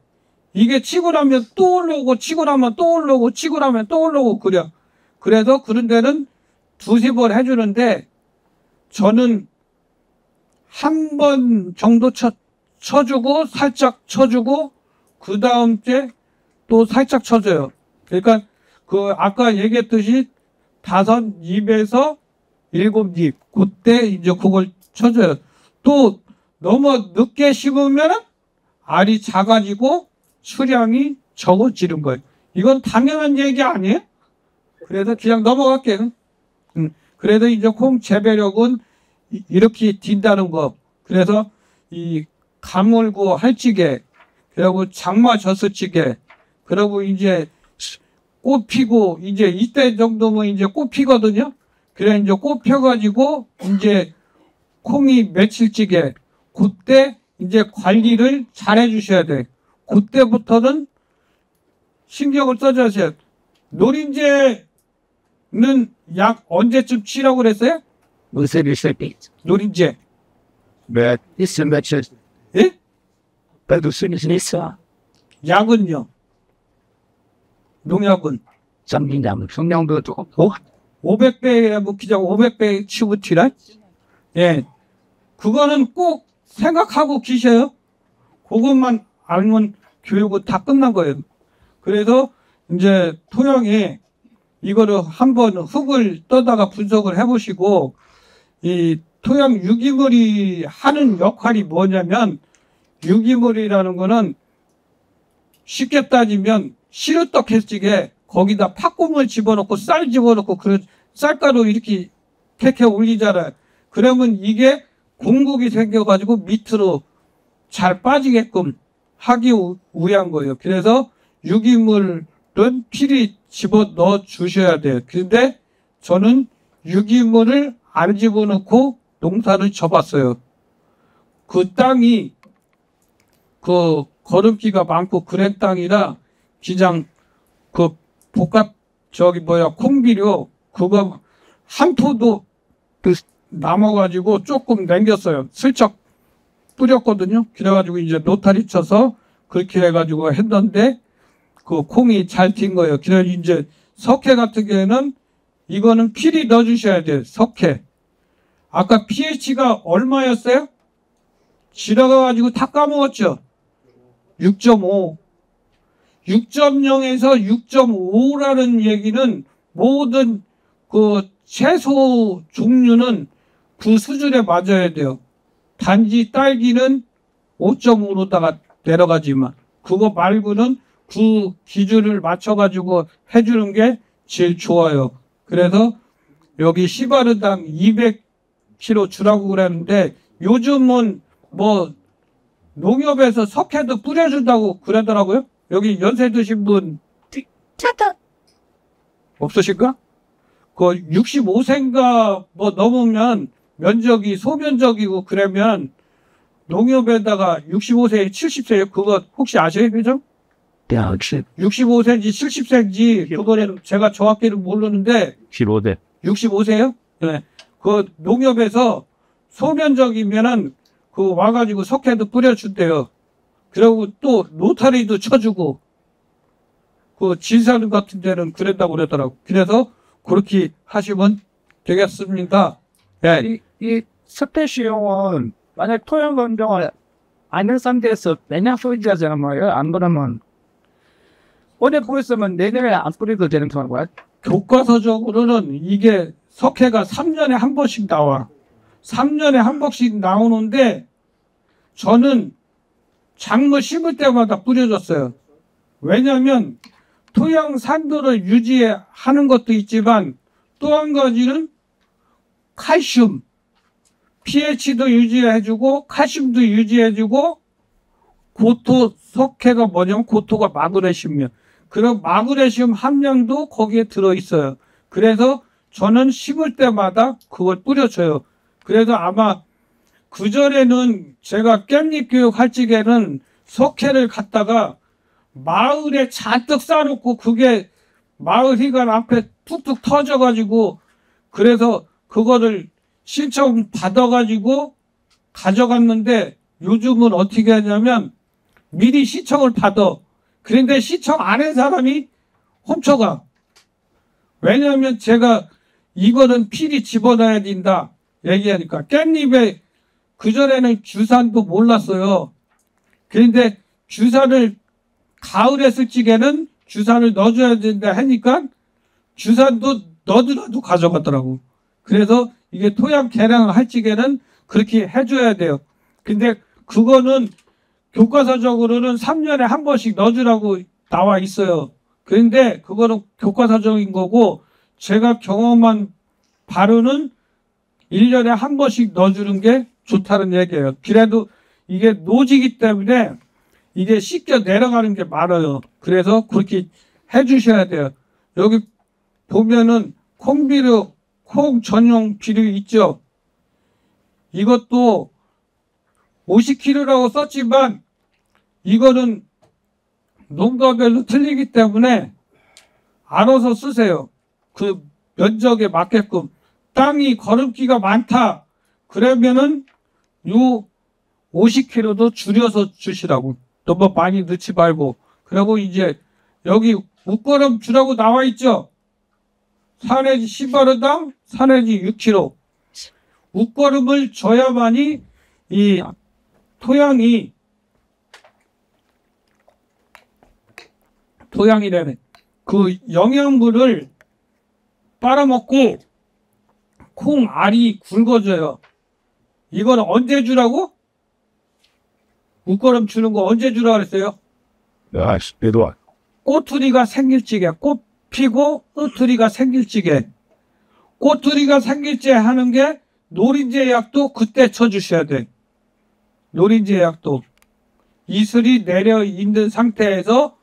[SPEAKER 1] 이게 치고 나면 또 올라오고, 치고 나면 또 올라오고, 치고 나면 또 올라오고, 그래요. 그래서 그런 데는 두세 번 해주는데, 저는 한 번 정도 쳐주고, 살짝 쳐주고, 그 다음 때 또 살짝 쳐줘요. 그러니까, 아까 얘기했듯이 5입에서 7입. 그때 이제 그걸 쳐줘요. 또 너무 늦게 심으면 알이 작아지고 수량이 적어지는 거예요. 이건 당연한 얘기 아니에요? 그래서 그냥 넘어갈게요. 그래서 이제 콩 재배력은 이렇게 뛴다는 거. 그래서 이 가물고 할찌개, 그리고 장마 젖스찌개, 그리고 이제 꽃 피고, 이제 이때 정도면 이제 꽃 피거든요. 그래, 이제 꽃 펴가지고, 이제 콩이 며칠찌개, 그때 이제 관리를 잘 해주셔야 돼. 그때부터는 신경을 써주세요. 노린재는 약 언제쯤 치라고 그랬어요?
[SPEAKER 2] 무슨 일을
[SPEAKER 1] 노린재.
[SPEAKER 2] 몇 있으면 며칠
[SPEAKER 1] 예?
[SPEAKER 2] 그래도 쓸 수 있어.
[SPEAKER 1] 약은요? 농약은?
[SPEAKER 2] 정민담 성령도 조금
[SPEAKER 1] 500배에 묵히자고 500배 치고 튀라? 예. 그거는 꼭 생각하고 기셔요. 그것만 알면 교육은 다 끝난 거예요. 그래서 이제 토양에 이거를 한번 흙을 떠다가 분석을 해보시고, 이 토양 유기물이 하는 역할이 뭐냐면, 유기물이라는 거는 쉽게 따지면 시루떡 해찌개 거기다 팥국물 집어넣고 쌀 집어넣고 그 쌀가루 이렇게 캐캐 올리잖아요. 그러면 이게 공국이 생겨가지고 밑으로 잘 빠지게끔 하기 위한 거예요. 그래서 유기물은 필히 집어넣어 주셔야 돼요. 근데 저는 유기물을 안 집어넣고 농사를 져봤어요. 그 땅이 거름기가 많고 그랜 땅이라 그냥 콩비료 그거 한 포도 남아가지고 조금 남겼어요. 슬쩍 뿌렸거든요. 그래가지고 이제 노타리 쳐서 그렇게 해가지고 했는데 그 콩이 잘 튄 거예요. 그래서 이제 석회 같은 경우에는 이거는 필히 넣어주셔야 돼요. 석회. 아까 pH가 얼마였어요? 지나가가지고 다 까먹었죠. 6.5. 6.0에서 6.5라는 얘기는 모든 채소 종류는 그 수준에 맞아야 돼요. 단지 딸기는 5.5로다가 내려가지만 그거 말고는 그 기준을 맞춰가지고 해주는 게 제일 좋아요. 그래서 여기 씨바르당 200kg 주라고 그랬는데 요즘은 농협에서 석회도 뿌려준다고 그러더라고요. 여기 연세 드신 분 없으실까? 65세인가 넘으면 면적이 소면적이고 그러면 농협에다가 65세, 70세 그거 혹시 아세요, 그죠? 65세인지 70세인지 그거는 제가 정확히는 모르는데
[SPEAKER 2] 15대
[SPEAKER 1] 65세요? 네. 농협에서 소면적이면은 와가지고 석회도 뿌려준대요. 그리고 또 노타리도 쳐주고 진사는 같은 데는 그랬다고 그러더라고. 그래서 그렇게 하시면 되겠습니다. 네.
[SPEAKER 2] 이 스페시용은 만약 토양 검정을 안 한 상태에서 매년 소비자잖아 뭐예요. 안 그러면 올해 뿌렸으면 내년에 안 뿌려도 되는 거야.
[SPEAKER 1] 교과서적으로는 이게 석회가 3년에 한 번씩 나와. 3년에 한 번씩 나오는데 저는 작물 심을 때마다 뿌려줬어요. 왜냐하면 토양 산도를 유지하는 것도 있지만 또 한 가지는 칼슘, pH도 유지해주고 칼슘도 유지해주고 고토 석회가 뭐냐면 고토가 마그네슘이에요. 그럼 마그네슘 함량도 거기에 들어있어요. 그래서 저는 심을 때마다 그걸 뿌려줘요. 그래서 아마 그전에는 제가 깻잎 교육할 적에는 석회를 갖다가 마을에 잔뜩 쌓아놓고 그게 마을 희관 앞에 툭툭 터져가지고 그래서 그거를 신청 받아가지고 가져갔는데 요즘은 어떻게 하냐면 미리 신청을 받아. 그런데 신청 안 한 사람이 훔쳐가. 왜냐하면 제가 이거는 필히 집어넣어야 된다 얘기하니까 깻잎에 그전에는 주산도 몰랐어요. 그런데 주산을 가을에 쓸 적에는 주산을 넣어줘야 된다 하니까 주산도 넣어더라도 가져가더라고. 그래서 이게 토양 개량을 할 적에는 그렇게 해줘야 돼요. 근데 그거는 교과서적으로는 3년에 한 번씩 넣어주라고 나와 있어요. 그런데 그거는 교과서적인 거고 제가 경험한 바로는 1년에 한 번씩 넣어주는 게 좋다는 얘기예요. 그래도 이게 노지기 때문에 이게 씻겨 내려가는 게 많아요. 그래서 그렇게 해주셔야 돼요. 여기 보면은 콩비료, 콩 전용 비료 있죠. 이것도 50kg라고 썼지만 이거는 농가별로 틀리기 때문에 알아서 쓰세요. 그 면적에 맞게끔. 땅이 거름기가 많다. 그러면은 요 50kg도 줄여서 주시라고. 너무 많이 넣지 말고. 그리고 이제 여기 웃거름 주라고 나와 있죠. 4내지 10마리당 4내지 6kg. 웃거름을 줘야만이 이 토양이라는 그 영양분을 빨아먹고 콩 알이 굵어져요. 이건 언제 주라고? 웃거름 주는 거 언제 주라고 그랬어요? 꼬투리가 생길 적에 꽃 피고 으투리가 생길 적에 꼬투리가 생길 때 하는 게 노린재 약도 그때 쳐주셔야 돼. 노린재 약도 이슬이 내려 있는 상태에서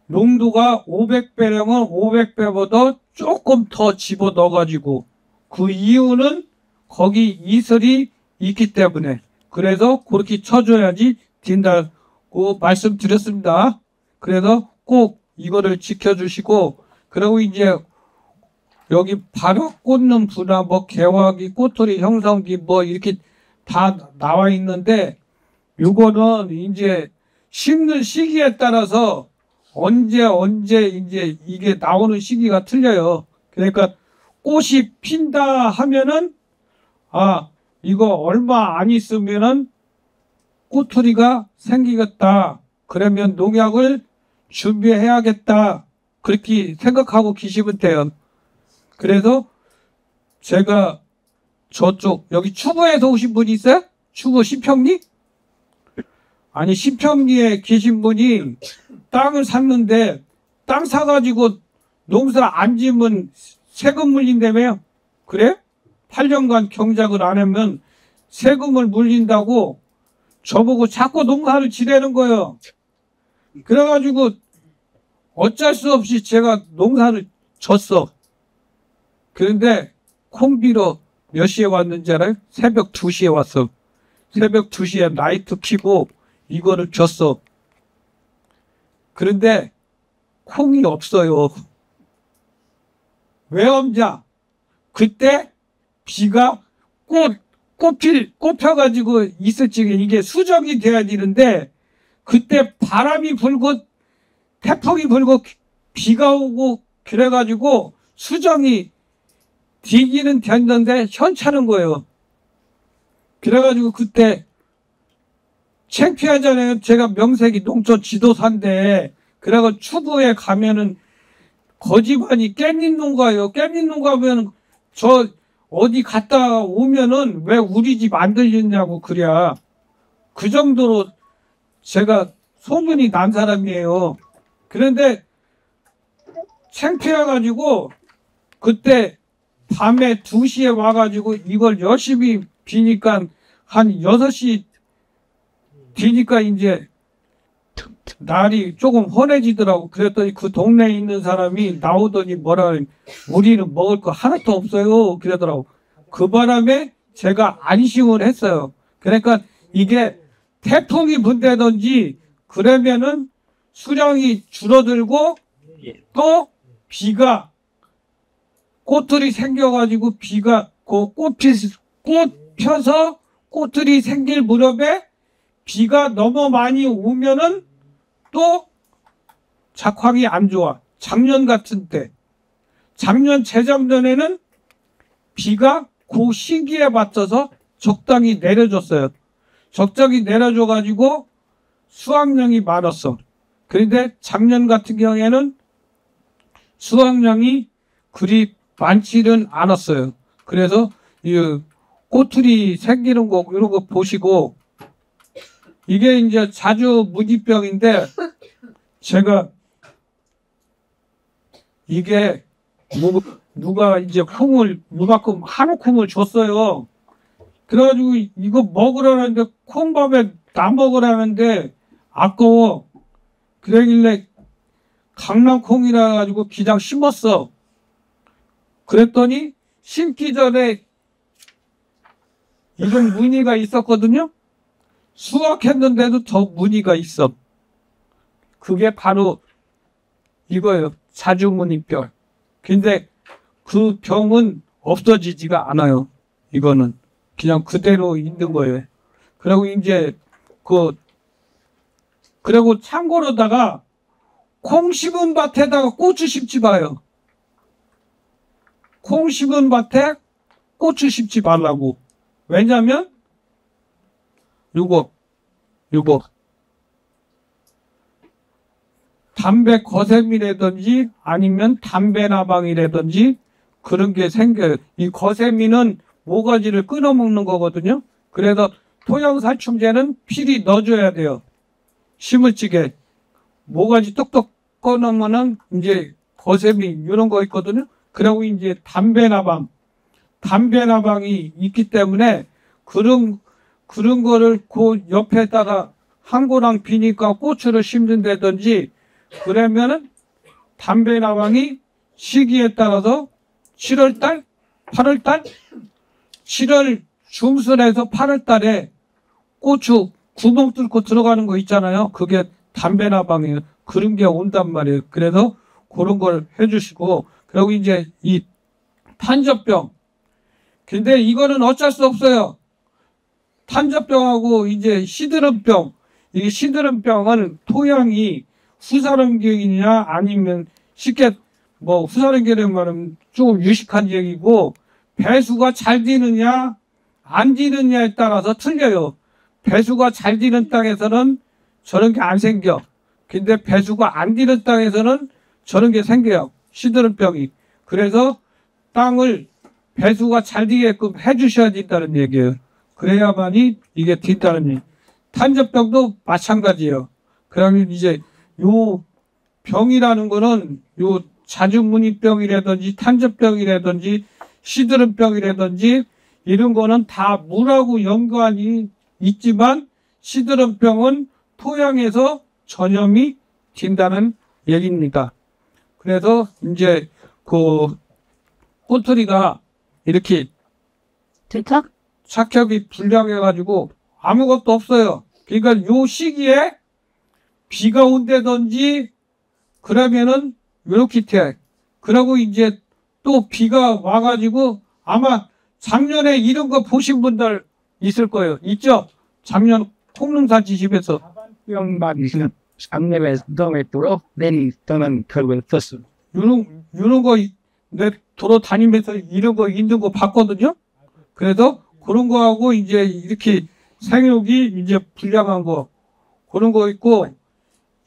[SPEAKER 1] 농도가 500배량은 500배보다 조금 더 집어 넣어가지고 그 이유는 거기 이슬이 있기 때문에 그래서 그렇게 쳐줘야지 된다고 말씀드렸습니다. 그래서 꼭 이거를 지켜주시고 그리고 이제 여기 바로 꽂는 분화 뭐 개화기 꼬투리 형성기 뭐 이렇게 다 나와 있는데 요거는 이제 심는 시기에 따라서 언제 이제 이게 나오는 시기가 틀려요. 그러니까 꽃이 핀다 하면은 이거 얼마 안 있으면은 꼬투리가 생기겠다. 그러면 농약을 준비해야겠다. 그렇게 생각하고 계시면 돼요. 그래서 제가 저쪽 여기 추구에서 오신 분이 있어요? 추구 신평리? 아니 신평리에 계신 분이 땅을 샀는데 땅 사가지고 농사 안 지으면 세금 물린다며요. 그래? 8년간 경작을 안 하면 세금을 물린다고 저보고 자꾸 농사를 지내는 거예요. 그래가지고 어쩔 수 없이 제가 농사를 졌어. 그런데 콩비로 몇 시에 왔는지 알아요? 새벽 2시에 왔어. 새벽 2시에 라이트 켜고 이거를 줬어. 그런데 콩이 없어요. 왜 없냐? 그때 비가 꽃펴가지고 있을 적에 이게 수정이 돼야 되는데 그때 바람이 불고 태풍이 불고 비가 오고 그래가지고 수정이 되기는 됐는데 현찮은 거예요. 그래가지고 그때 창피하잖아요. 제가 명색이 농촌 지도사인데 그래가 추구에 가면은 거지반이 깻잎 농가예요. 깻잎 농가면 저 어디 갔다 오면은 왜 우리 집 안 들렸냐고 그래야 그 정도로 제가 소문이 난 사람이에요. 그런데 창피해가지고 그때 밤에 2시에 와가지고 이걸 열심히 비니까 한 6시 뒤니까 이제 날이 조금 환해지더라고. 그랬더니 그 동네에 있는 사람이 나오더니 뭐라 그래. 우리는 먹을 거 하나도 없어요. 그러더라고. 그 바람에 제가 안심을 했어요. 그러니까 이게 태풍이 분다든지 그러면은 수량이 줄어들고 또 비가 꽃들이 생겨가지고 비가 꽃 펴서 꽃들이 생길 무렵에 비가 너무 많이 오면은 또 작황이 안 좋아. 작년 같은 때, 작년 재작년에는 비가 그 시기에 맞춰서 적당히 내려줬어요. 적당히 내려줘가지고 수확량이 많았어. 그런데 작년 같은 경우에는 수확량이 그리 많지는 않았어요. 그래서 이 꼬투리 생기는 거 이런 거 보시고 이게 이제 자주 무지병인데 제가 이게 누가 이제 콩을 이만큼 한우 콩을 줬어요. 그래가지고 이거 먹으라는데 콩밥에 나 먹으라는데 아까워. 그러길래 강낭콩이라 가지고 그냥 심었어. 그랬더니 심기 전에 이런 무늬가 있었거든요. 수확했는데도 더 무늬가 있어. 그게 바로 이거예요. 자주무늬병. 근데 그 병은 없어지지가 않아요. 이거는 그냥 그대로 있는 거예요. 그리고 이제 그리고 참고로다가 콩 심은 밭에다가 고추 심지 마요. 콩 심은 밭에 고추 심지 말라고. 왜냐면 요거 담배 거세미라든지 아니면 담배나방이라든지 그런 게 생겨요. 이 거세미는 모가지를 끊어먹는 거거든요. 그래서 토양살충제는 필히 넣어줘야 돼요. 심을 적에 모가지 똑똑 끊으면은 이제 거세미 이런 거 있거든요. 그리고 이제 담배나방이 있기 때문에 그런 거를 그 옆에다가 항고랑 비니까 고추를 심는다든지 그러면은 담배나방이 시기에 따라서 7월달, 8월달, 7월 중순에서 8월달에 고추 구멍 뚫고 들어가는 거 있잖아요. 그게 담배나방이에요. 그런 게 온단 말이에요. 그래서 그런 걸 해주시고 그리고 이제 이 탄저병. 근데 이거는 어쩔 수 없어요. 탄저병하고 이제 시드름병. 이 시드름병은 토양이 후사름경이냐 아니면 쉽게 후사름경이라는 말은 조금 유식한 얘기고 배수가 잘 되느냐 안 되느냐에 따라서 틀려요. 배수가 잘 되는 땅에서는 저런 게 안 생겨. 근데 배수가 안 되는 땅에서는 저런 게 생겨요. 시드름병이. 그래서 땅을 배수가 잘 되게끔 해주셔야 된다는 얘기예요. 그래야만이 이게 된다는 얘기. 탄저병도 마찬가지예요. 그러면 이제 요 병이라는 거는 요 자주무늬병이라든지 탄저병이라든지 시드름병이라든지 이런 거는 다 물하고 연관이 있지만 시드름병은 토양에서 전염이 된다는 얘기입니다. 그래서 이제 그 꼬투리가 이렇게 착혈이 불량해가지고 아무것도 없어요. 그러니까 요 시기에 비가 온다든지 그러면은 이렇게 돼. 그러고 이제 또 비가 와가지고 아마 작년에 이런 거 보신 분들 있을 거예요. 있죠? 작년 콩농사 지집에서
[SPEAKER 2] 병만 작년에 너무했도록 내니 떠난 결과를 떴어.
[SPEAKER 1] 이런 거 내 도로 다니면서 이런 거 있는 거 봤거든요. 그래서 그런 거하고 이제 이렇게 생육이 이제 불량한 거 그런 거 있고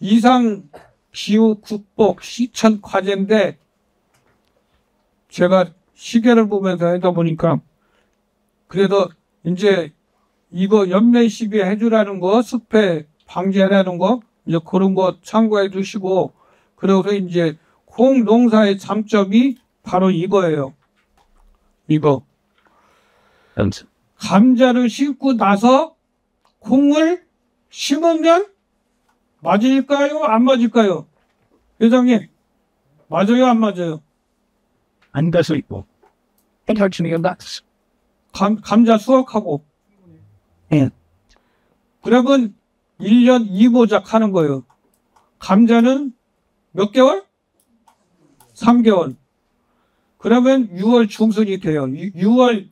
[SPEAKER 1] 이상 기후 극복 실천 과제인데 제가 시계를 보면서 하다 보니까 그래도 이제 이거 연면 시비 해주라는 거 습해 방지하라는 거 이제 그런 거 참고해 주시고 그래서 이제 콩 농사의 장점이 바로 이거예요. 이거 감자를 심고 나서 콩을 심으면 맞을까요? 안 맞을까요? 회장님, 맞아요? 안 맞아요?
[SPEAKER 2] 안 될 수 있고. 괜찮으니까
[SPEAKER 1] 감자 수확하고.
[SPEAKER 2] 예.
[SPEAKER 1] 그러면 1년 2모작 하는 거예요. 감자는 몇 개월? 3개월. 그러면 6월 중순이 돼요. 6월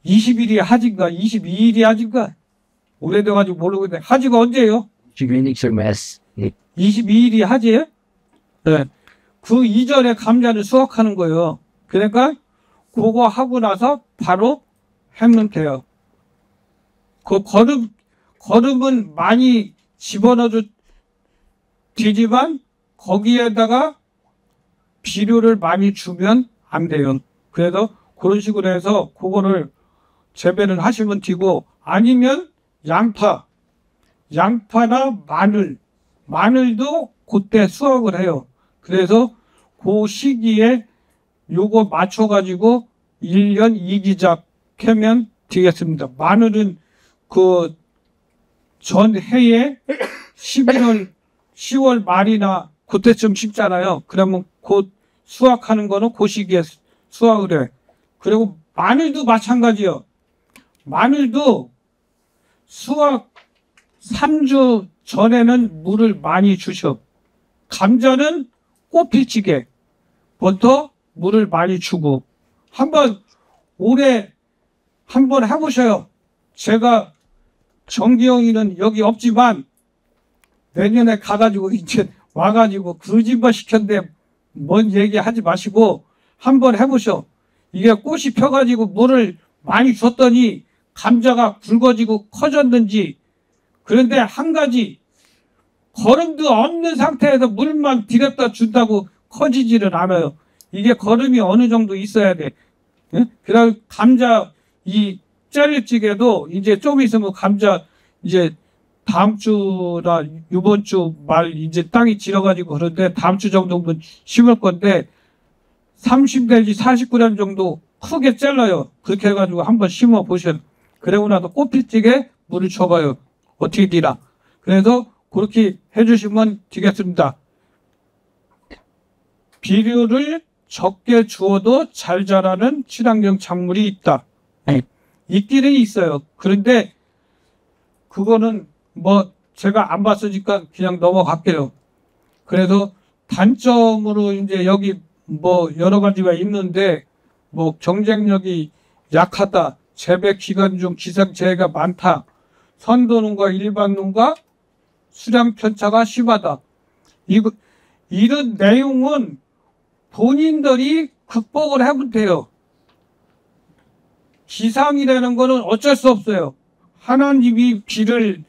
[SPEAKER 1] 20일이 하지인가 22일이 하지인가 오래돼가지고 모르겠는데 하지가 언제예요?
[SPEAKER 2] 지금 익스메스.
[SPEAKER 1] 22일이 하지예요? 네. 그 이전에 감자를 수확하는 거예요. 그러니까 그거 하고 나서 바로 하면 돼요. 그 거름은 많이 집어넣어도 되지만 거기에다가 비료를 많이 주면 안 돼요. 그래서 그런 식으로 해서 그거를 재배를 하시면 되고 아니면 양파나 마늘도 그때 수확을 해요. 그래서 그 시기에 요거 맞춰가지고 1년 2기작 캐면 되겠습니다. 마늘은 그 전해에 10월 말이나 그때쯤 심잖아요. 그러면 곧 수확하는 거는 그 시기에 수확을 해. 그리고 마늘도 마찬가지요. 마늘도 수확 3주 전에는 물을 많이 주셔. 감자는 꽃피치게부터 물을 많이 주고 올해 한번 해보셔요. 제가 정기영이는 여기 없지만 내년에 가가지고 이제 와가지고 거짓말 시켰는데 뭔 얘기하지 마시고 한번 해보셔. 이게 꽃이 펴가지고 물을 많이 줬더니 감자가 굵어지고 커졌는지. 그런데 한 가지 거름도 없는 상태에서 물만 들였다 준다고 커지지는 않아요. 이게 거름이 어느 정도 있어야 돼. 예? 그다음 감자 이 젤리찌개도 이제 좀 있으면 감자 이제 다음 주나 이번 주 말 이제 땅이 질어가지고 그런데 다음 주 정도면 심을 건데 30 내지 40g 정도 크게 잘라요. 그렇게 해가지고 한번 심어 보셔요. 그러고 나서 꽃피찌개 물을 줘봐요. 어떻게 되나. 그래서 그렇게 해주시면 되겠습니다. 비료를 적게 주어도 잘 자라는 친환경 작물이 있다. 있기는 있어요. 그런데 그거는 뭐 제가 안 봤으니까 그냥 넘어갈게요. 그래서 단점으로 이제 여기 뭐 여러 가지가 있는데 뭐 경쟁력이 약하다. 재배 기간 중 기상재해가 많다. 선도농가 일반농가 수량 편차가 심하다. 이런 내용은 본인들이 극복을 하면 돼요. 기상이라는 거는 어쩔 수 없어요. 하나님이 비를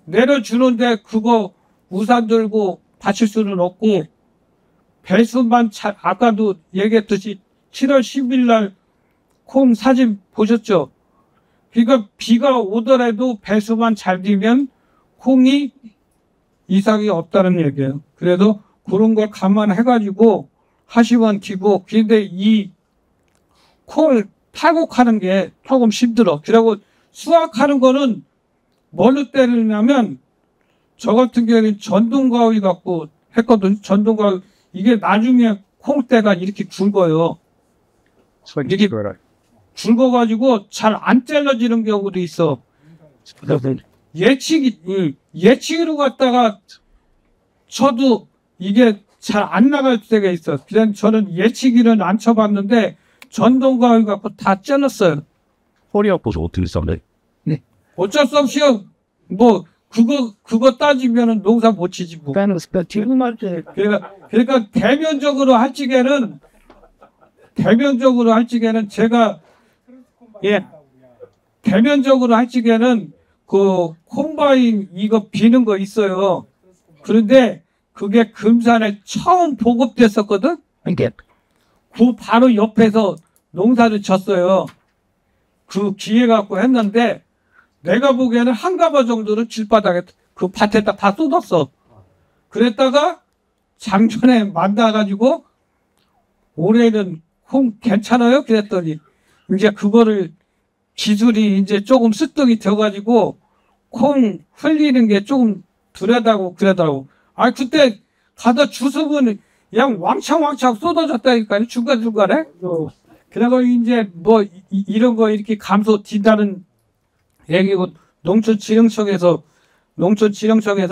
[SPEAKER 1] 내려주는데 그거 우산 들고 받칠 수는 없고 배수만 아까도 얘기했듯이 7월 10일 날 콩 사진 보셨죠? 그러니까 비가 오더라도 배수만 잘 되면 콩이 이상이 없다는 얘기예요. 그래서 그런 걸 감안해가지고 하시면 되고 근데 이 콩을 탈곡하는 게 조금 힘들어. 그리고 수확하는 거는 뭘로 때리냐면 저 같은 경우는 전동가위 갖고 했거든. 전동가위 이게 나중에 콩대가 이렇게 굵어요. 이게 굵어가지고 잘 안 잘라지는 경우도 있어. 예치기로 갖다가 쳐도 이게 잘 안 나갈 때가 있어. 그냥 저는 예치기는 안 쳐봤는데 전동가위 갖고 다 잘랐어요.
[SPEAKER 2] 허리 아파서 어떻게 싸네? 네.
[SPEAKER 1] 어쩔 수 없이요. 뭐 그거 따지면은 농사 못 치지 뭐. 그러니까 대면적으로 할 적에는 제가 대면적으로 할 적에는 그 콤바인 이거 비는 거 있어요. 그런데 그게 금산에 처음 보급됐었거든. 그 바로 옆에서 농사를 졌어요. 그 기회 갖고 했는데 내가 보기에는 한 가마 정도는 길바닥에 그 밭에다 다 쏟았어. 그랬다가 작년에 만나가지고 올해는 콩 괜찮아요? 그랬더니 이제 그거를 기술이 이제 조금 습득이 돼가지고 콩 흘리는 게 조금 덜하다고 그러더라고. 아, 그때 가다 주습은 그냥 왕창왕창 쏟아졌다니까요, 중간중간에. 그래서 이제 뭐 이런 거 이렇게 감소된다는 얘기고, 농촌진흥청에서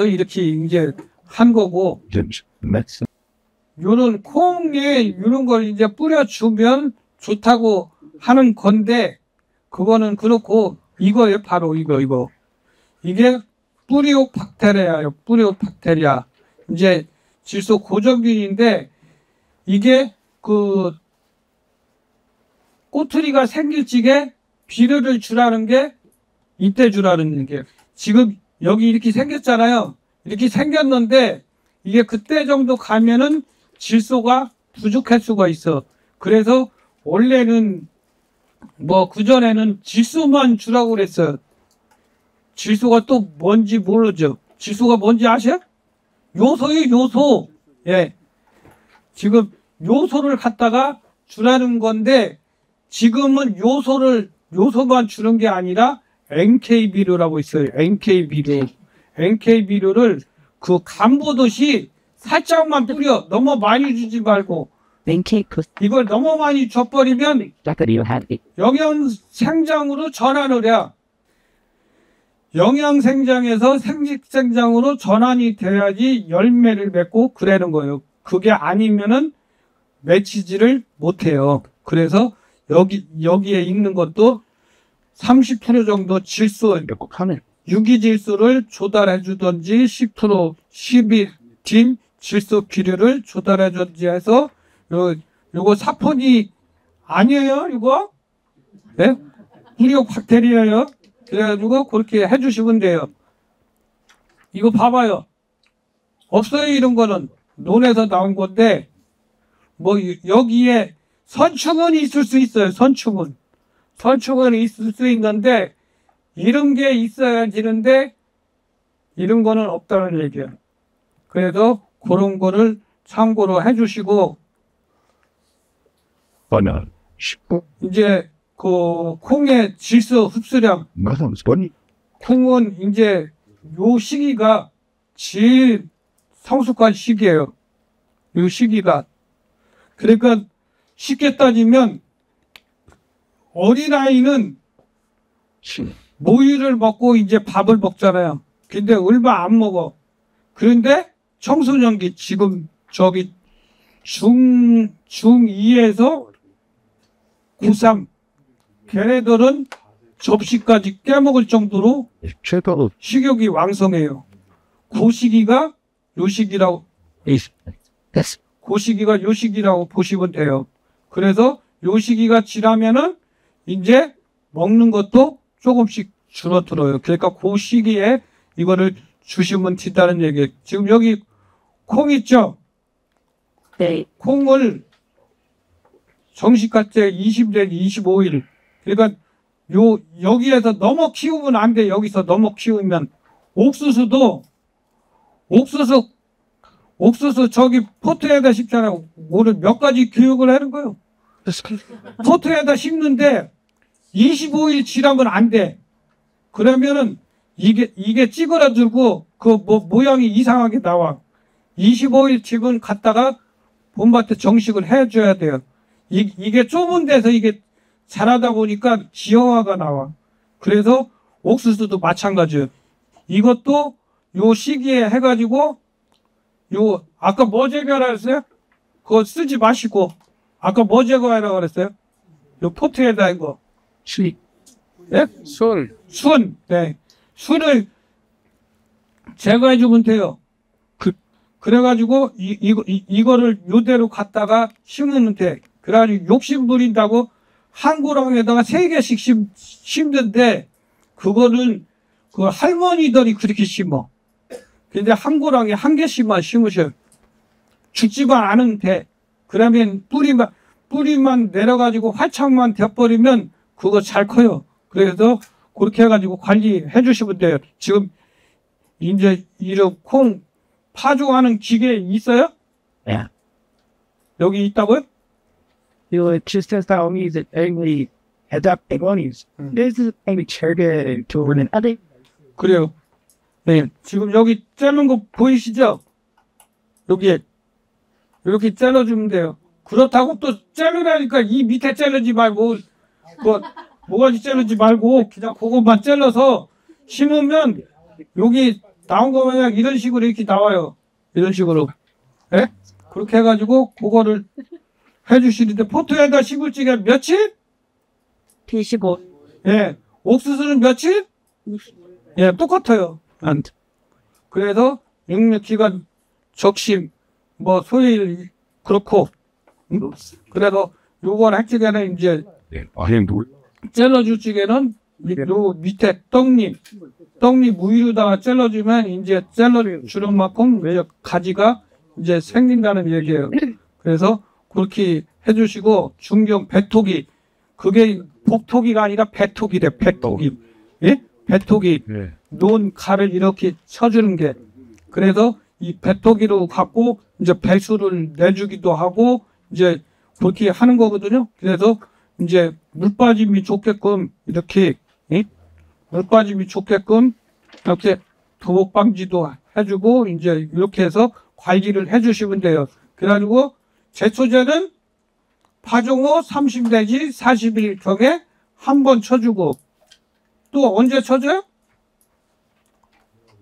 [SPEAKER 1] 이렇게 이제 한 거고, 요런 콩에 요런 걸 이제 뿌려주면 좋다고 하는 건데, 그거는 그렇고, 이거예요, 바로 이거. 이게 뿌리옥박테리아예요, 뿌리옥박테리아. 이제 질소 고정균인데, 이게 그 꼬투리가 생길 적에 비료를 주라는 게 이때 주라는 게, 지금 여기 이렇게 생겼잖아요. 이렇게 생겼는데 이게 그때 정도 가면은 질소가 부족할 수가 있어. 그래서 원래는 뭐 그전에는 질소만 주라고 그랬어요. 질소가 또 뭔지 모르죠. 질소가 뭔지 아셔? 요소예요, 요소. 예. 지금 요소를 갖다가 주라는 건데, 지금은 요소만 주는 게 아니라 NK 비료라고 있어요. NK 비료. NK 비료를 그 간 보듯이 살짝만 뿌려. 너무 많이 주지 말고. 이걸 너무 많이 줘버리면 영양생장으로 전환을 해. 영양생장에서 생식생장으로 전환이 돼야지 열매를 맺고 그러는 거예요. 그게 아니면은 맺히지를 못해요. 그래서 여기에 있는 것도 30% 정도 질소, 유기질소를 조달해 주든지 10%, 12팀 질소 비료를 조달해 주든지 해서 요거 사포니 아니에요, 이거? 네? 뿌리옥 박테리아예요. 그래가지고 그렇게 해주시면 돼요. 이거 봐봐요. 없어요, 이런 거는. 논에서 나온 건데, 뭐 여기에 선충은 있을 수 있어요. 선충은 있을 수 있는데, 이런 게 있어야 지는데 이런 거는 없다는 얘기야. 그래서 그런 거를 참고로 해주시고, 이제 그 콩의 질소 흡수량, 콩은 이제 요 시기가 제일 성숙한 시기예요. 요 시기가. 그러니까 쉽게 따지면 어린아이는 모유를 먹고 이제 밥을 먹잖아요. 근데 얼마 안 먹어. 그런데 청소년기, 지금 저기 중2에서 고3, 걔네들은 접시까지 깨먹을 정도로 식욕이 왕성해요. 그 시기가 요 시기라고 보시면 돼요. 그래서 요 시기가 지나면은 이제 먹는 것도 조금씩 줄어들어요. 그러니까 그 시기에 이거를 주시면 된다는 얘기예요. 지금 여기 콩 있죠?
[SPEAKER 3] 네.
[SPEAKER 1] 콩을 정식할 때 20일, 25일. 그러니까 여기에서 너무 키우면 안 돼. 여기서 너무 키우면. 옥수수 저기 포트에다 심잖아요. 오늘 몇 가지 교육을 하는 거예요. 포트에다 심는데 25일 지나면 안 돼. 그러면은 이게 찌그러들고 그 모양이 이상하게 나와. 25일 지금 갖다가 봄밭에 정식을 해줘야 돼요. 이게 좁은 데서 이게 자라다 보니까 지형화가 나와. 그래서 옥수수도 마찬가지예요. 이것도 요 시기에 해가지고 아까 뭐 제거하라 그랬어요? 그거 쓰지 마시고, 아까 뭐 제거하라고 그랬어요? 요 포트에다 이거. 네? 순. 네. 순을 제거해 주면 돼요. 그래가지고 이거를 요대로 갖다가 심으면 돼. 그래가지고 욕심 부린다고 한 고랑에다가 3개씩 심는데, 그거는 그 할머니들이 그렇게 심어. 근데 한 고랑에 1개씩만 심으셔요. 죽지만 않으면 돼. 그러면 뿌리만 내려가지고 활착만 돼버리면 그거 잘 커요. 그래서 그렇게 해가지고 관리해 주시면 돼요. 지금 이제 이런 콩 파종하는 기계 있어요?
[SPEAKER 3] 네.
[SPEAKER 1] 여기 있다고요?
[SPEAKER 2] 이거 질소사용이 이제 해답 100원이 그래서 이 책에 두는 아니
[SPEAKER 1] 그래요. 네. 지금 여기 자른 거 보이시죠? 여기에 이렇게 잘라주면 돼요. 그렇다고 또 자르라니까 이 밑에 자르지 말고 그 모가지 자르지 말고 그냥 그것만 잘라서 심으면 여기 나온 거 그냥 이런 식으로 이렇게 나와요. 이런 식으로. 예? 그렇게 해가지고 그거를 해주시는데 포토에다 심을 적에 며칠?
[SPEAKER 3] 25.
[SPEAKER 1] 예. 옥수수는 며칠? 예, 똑같아요. 그래서 육류기간 적심 뭐 소일 그렇고 그래서 요걸 할 적에는 이제 잘라줄 적에는 요 밑에 떡잎 우유로다가 잘라주면 이제 잘라주는 만큼 이제 가지가 이제 생긴다는 얘기예요. 그래서 그렇게 해주시고 중경 배토기 그게 복토기가 아니라 배토기래 배토기. 예? 배토기 놓은 칼을 이렇게 쳐주는 게 그래서 이 배토기로 갖고 이제 배수를 내주기도 하고 이제 그렇게 하는 거거든요. 그래서 이제 물 빠짐이 좋게끔 이렇게 물 빠짐이 좋게끔 이렇게 도복 방지도 해주고 이제 이렇게 해서 관리를 해주시면 돼요. 그래가지고 제초제는 파종 후 30 내지 40일 경에 한 번 쳐주고 또 언제 쳐줘요?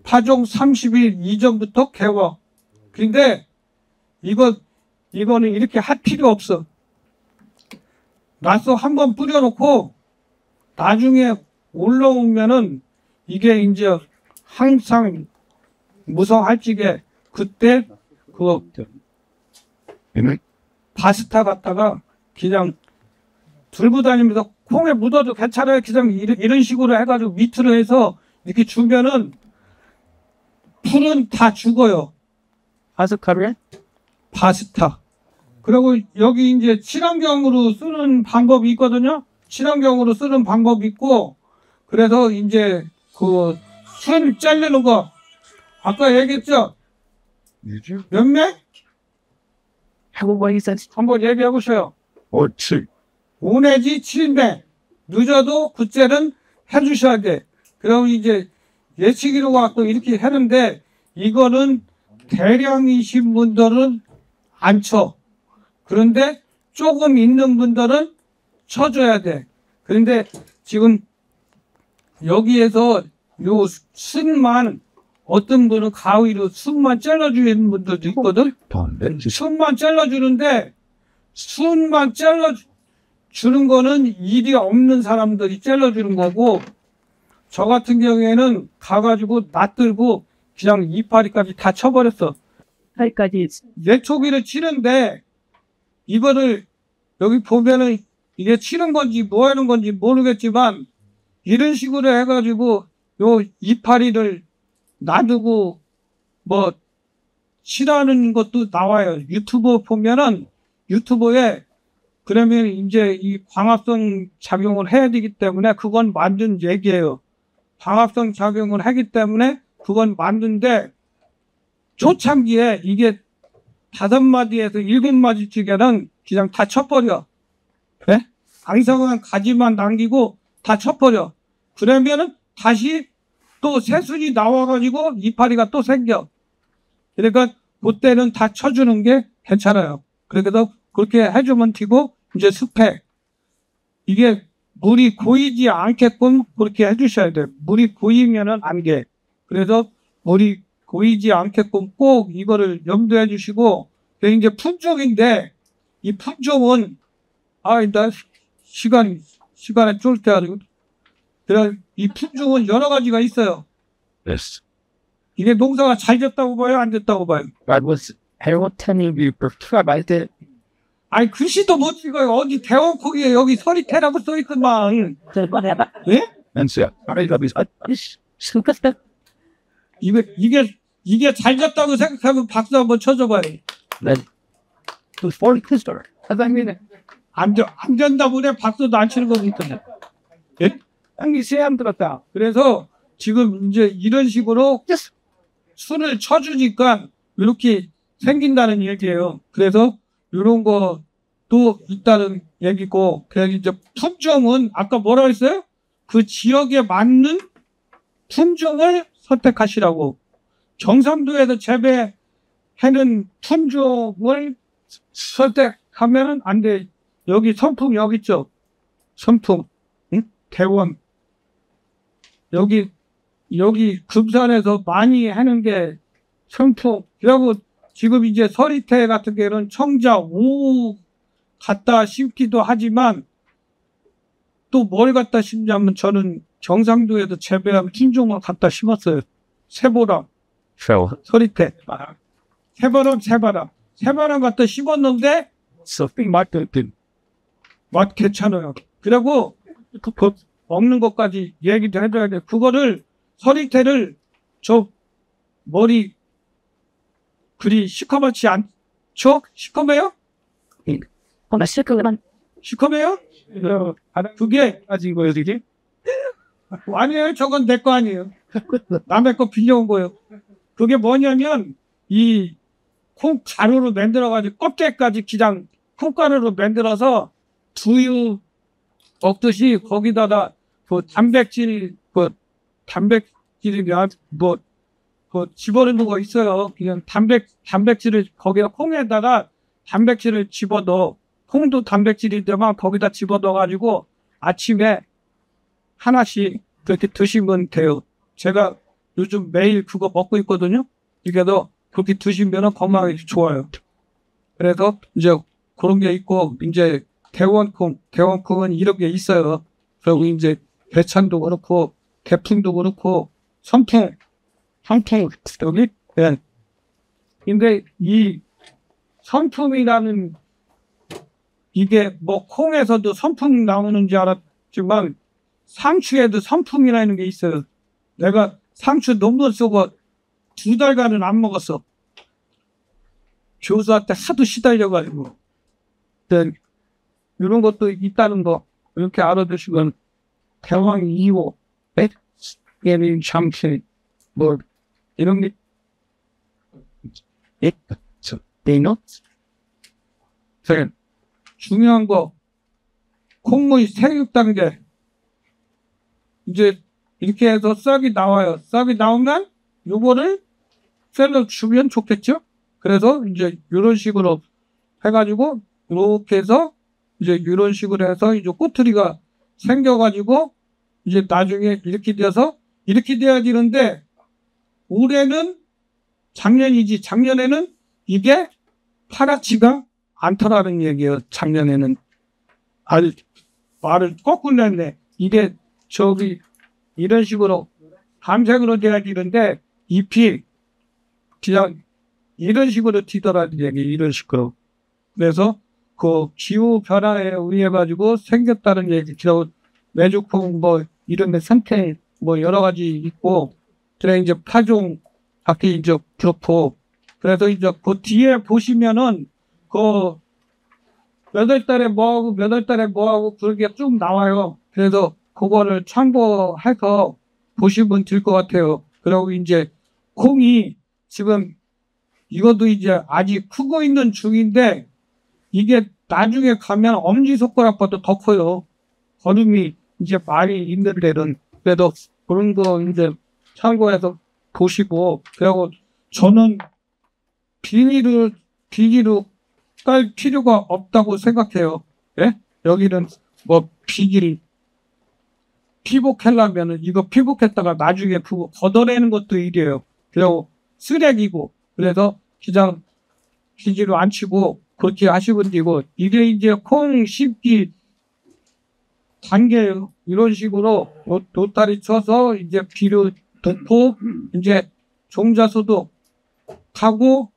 [SPEAKER 1] 파종 30일 이전부터 개워. 근데 이거는 이렇게 할 필요 없어. 나서 한번 뿌려놓고 나중에 올라오면은 이게 이제 항상 무성할 적에 그때 그 바스타 갖다가 그냥 들고 다니면서 콩에 묻어도 괜찮아요. 그냥 이런 식으로 해가지고 밑으로 해서 이렇게 주면은 풀은 다 죽어요.
[SPEAKER 2] 아스카르
[SPEAKER 1] 바스타. 그리고 여기 이제 친환경으로 쓰는 방법이 있거든요. 친환경으로 쓰는 방법이 있고, 그래서 이제 그 순 자르는 거 아까 얘기했죠. 몇 매?
[SPEAKER 2] 한국어 있어
[SPEAKER 1] 한번 얘기해 보세요.
[SPEAKER 2] 7
[SPEAKER 1] 5 내지 7매. 늦어도 그때는 해주셔야 돼. 그럼 이제 예치기로 갖고 이렇게 하는데 이거는 대량이신 분들은 안 쳐. 그런데 조금 있는 분들은 쳐줘야 돼. 그런데 지금 여기에서 요 순만 어떤 분은 가위로 순만 잘라주는 분들도 있거든. 순만 잘라주는데 순만 잘라주는 거는 일이 없는 사람들이 잘라주는 거고 저 같은 경우에는 가가지고 놔들고 그냥 이파리까지 다 쳐버렸어.
[SPEAKER 3] 여기까지
[SPEAKER 1] 예초기를 치는데 이거를 여기 보면은 이게 치는 건지 뭐 하는 건지 모르겠지만 이런 식으로 해가지고 요 이파리를 놔두고 뭐 치라는 것도 나와요. 유튜브 보면은 유튜브에 그러면 이제 이 광합성 작용을 해야 되기 때문에 그건 만든 얘기예요. 광합성 작용을 하기 때문에 그건 맞는데 초창기에 이게 5마디에서 7마디씩에는 그냥 다 쳐버려. 네? 강성한 가지만 남기고 다 쳐버려. 그러면은 다시 또 새순이 나와가지고 이파리가 또 생겨. 그러니까 그때는 다 쳐주는 게 괜찮아요. 그래서 그렇게 해주면 되고 이제 습해. 이게 물이 고이지 않게끔 그렇게 해주셔야 돼요. 물이 고이면은 안 돼. 그래서 물이 고이지 않게끔 꼭 이거를 염두해 주시고, 이제 품종인데, 이 품종은, 나 시간에 쫄 때 가지고, 그래, 이 품종은 여러 가지가 있어요. 이게 농사가 잘 됐다고 봐요? 안 됐다고 봐요?
[SPEAKER 2] God was 해로테니 비프트가 말때
[SPEAKER 1] 아니, 글씨도 못 읽어요. 어디 대원콕이에 여기 서리태라고 써있구만. 예?
[SPEAKER 2] 멘스야 아이가 비슷
[SPEAKER 3] 스크스
[SPEAKER 1] 이게 잘 됐다고 생각하면 박수 한번 쳐줘봐요.
[SPEAKER 2] 네. 그 포리크스터 사장님은
[SPEAKER 1] 안 된다 보네 박수도 안 치는 거 있던데. 예?
[SPEAKER 2] 땅이 세암 들었다.
[SPEAKER 1] 그래서 지금 이제 이런 식으로 순을 쳐주니까 이렇게 생긴다는 얘기예요. 그래서 이런 거 또 있다는 얘기고, 그래서 이제 품종은 아까 뭐라 했어요? 그 지역에 맞는 품종을 선택하시라고. 경상도에서 재배하는 품종을 선택하면 안 돼. 여기 선풍 여기 있죠? 선풍, 응? 대원. 여기 금산에서 많이 하는 게 선풍. 그리고 지금 이제 서리태 같은 경우는 청자, 오 갖다 심기도 하지만 또 뭘 갖다 심냐면 저는 경상도에도 재배한 품종을 갖다 심었어요. 새보람, 서리태, 새바람 갖다 심었는데 맛 괜찮아요. 그리고 그 먹는 것까지 얘기도 해줘야 돼. 그거를 서리태를 저 머리 그리 시커멓지 않죠? 시커매요?
[SPEAKER 3] 오늘 실컷만
[SPEAKER 1] 시커매요? 그게
[SPEAKER 2] 가진 거예요, 이게?
[SPEAKER 1] 아니에요. 저건 내 거 아니에요. 남의 거 빌려온 거예요. 그게 뭐냐면 이 콩 가루로 만들어가지고 껍데기까지 그냥 콩가루로 만들어서 두유 먹듯이 거기다가 그 단백질이 뭐 집어넣는 거 있어요. 그냥 단백질을 거기다 콩에다가 단백질을 집어넣어. 콩도 단백질인데만 거기다 집어넣어가지고 아침에 하나씩 그렇게 드시면 돼요. 제가 요즘 매일 그거 먹고 있거든요. 이게도 그렇게 드시면 건강에 좋아요. 그래서 이제 그런 게 있고, 이제 대원콩은 이런 게 있어요. 그리고 이제 배찬도 그렇고, 대풍도 그렇고, 선풍, 여기, 예. 근데 이 선풍이라는 이게 뭐 콩에서도 선풍 나오는 줄 알았지만 상추에도 선풍이라는 게 있어요. 내가 상추 논문 쓰고 2달간은 안 먹었어. 교수한테 하도 시달려가지고. 이런 것도 있다는 거 이렇게 알아두시면 대왕 2호, 예민 잠시 뭐 이런 게 중요한 거 콩의 생육 단계 이제 이렇게 해서 싹이 나와요. 싹이 나오면 요거를 셀러 주면 좋겠죠? 그래서 이제 이런 식으로 해가지고 이렇게 해서 이제 이런 식으로 해서 이제 꼬투리가 생겨가지고 이제 나중에 이렇게 돼야 되는데 올해는 작년이지 작년에는 이게 파랗지가 않더라는 얘기예요. 작년에는 말을 거꾸로 했네. 이게 이런 식으로 감색으로 돼야 되는데 잎이 그냥 이런 식으로 튀더라는 얘기. 이런 식으로. 그래서 그 기후 변화에 의해가지고 생겼다는 얘기. 메주콩 뭐 이런 데 상태 뭐 여러 가지 있고, 그래 이제 파종 밖에 이제 그렇고, 그래서 이제 그 뒤에 보시면은 그 몇 월 달에 뭐하고 그게 쭉 나와요. 그래서 그거를 참고해서 보시면 될 것 같아요. 그리고 이제 콩이 지금 이것도 이제 아직 크고 있는 중인데 이게 나중에 가면 엄지손가락보다 더 커요. 거름이 이제 많이 있는 데는. 그래도 그런 거 이제 참고해서 보시고, 그리고 저는 비닐을 깔 필요가 없다고 생각해요. 예? 여기는 뭐 피복하려면은 이거 피복했다가 나중에 그거 걷어내는 것도 일이에요. 그리고 쓰레기고, 그래서 그냥 비닐로 안 치고 그렇게 하시면 되고, 이게 이제 콩 심기 단계예요. 이런 식으로 노타리 쳐서 이제 비료 넣고 이제 종자 소독하고,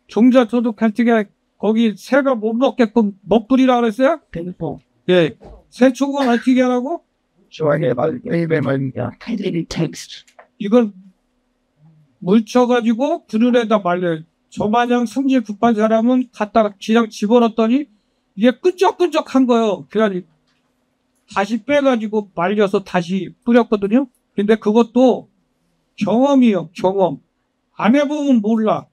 [SPEAKER 1] 종자 소독할 때 거기 새가 못 먹게끔 먹불이라고 그랬어요? 예. 새 초건 어떻게 하라고? 이걸 물쳐가지고 그늘에다 말려요. 저마냥 성질 급한 사람은 갖다가 그냥 집어넣었더니 이게 끈적끈적한 거예요. 그래가지고 다시 빼가지고 말려서 다시 뿌렸거든요. 근데 그것도 경험이에요. 경험. 안 해보면 몰라.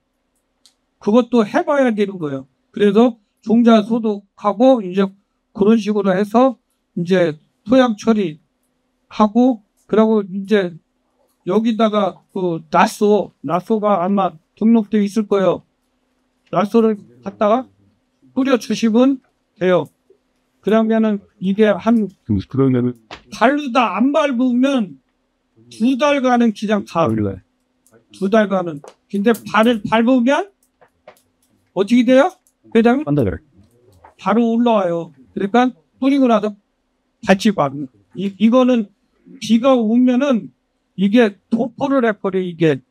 [SPEAKER 1] 그것도 해봐야 되는 거예요. 그래서 종자 소독하고 이제 그런 식으로 해서 이제 토양 처리하고 그러고 이제 여기다가 그 나소가 아마 등록되어 있을 거예요. 나소를 갖다가 뿌려 주시면 돼요. 그러면은 이게 한
[SPEAKER 4] 그러면은
[SPEAKER 1] 바르다 안 밟으면 2달간은 그냥 가. 2달간은. 근데 밟으면 어떻게 돼요? 회장님? 바로 올라와요. 그러니까 뿌리고 나서 밟지 마. 이거는 비가 오면은 이게 도포를 해버려. 이게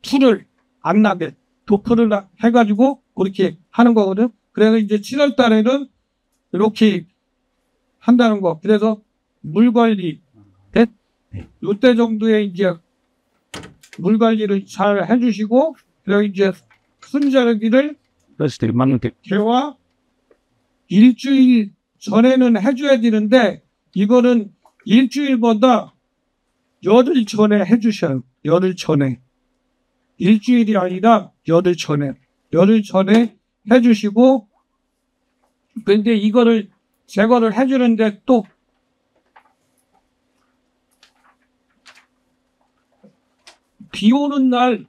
[SPEAKER 1] 풀을 안 나게 도포를 해가지고 그렇게 하는 거거든. 그래서 이제 7월 달에는 이렇게 한다는 거. 그래서 물 관리, 요때 정도에 이제 물 관리를 잘 해주시고, 그리고 이제 순자르기를 개화 일주일 전에는 해줘야 되는데, 이거는 일주일보다 열흘 전에 해주셔요. 열흘 전에. 일주일이 아니라 열흘 전에. 열흘 전에 해주시고, 근데 이거를 제거를 해주는데 또 비 오는 날,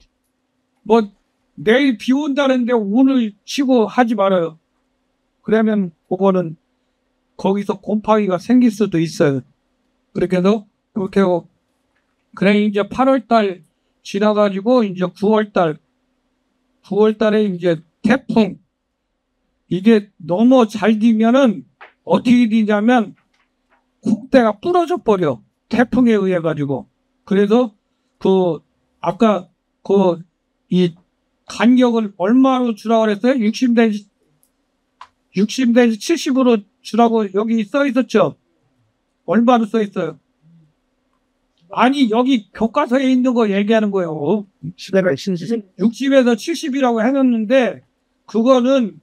[SPEAKER 1] 뭐, 내일 비 온다는데 오늘 치고 하지 말아요. 그러면 그거는 거기서 곰팡이가 생길 수도 있어요. 그렇게 해서, 그렇게 하고, 그래, 이제 8월 달 지나가지고, 이제 9월 달에 이제 태풍, 이게 너무 잘 되면은 어떻게 되냐면 콩대가 부러져 버려. 태풍에 의해 가지고. 그래서 아까 이 간격을 얼마로 주라고 그랬어요? 60 내지 70으로 주라고 여기 써 있었죠? 얼마로 써 있어요? 아니, 여기 교과서에 있는 거 얘기하는 거예요. 60에서 70이라고 해놨는데, 그거는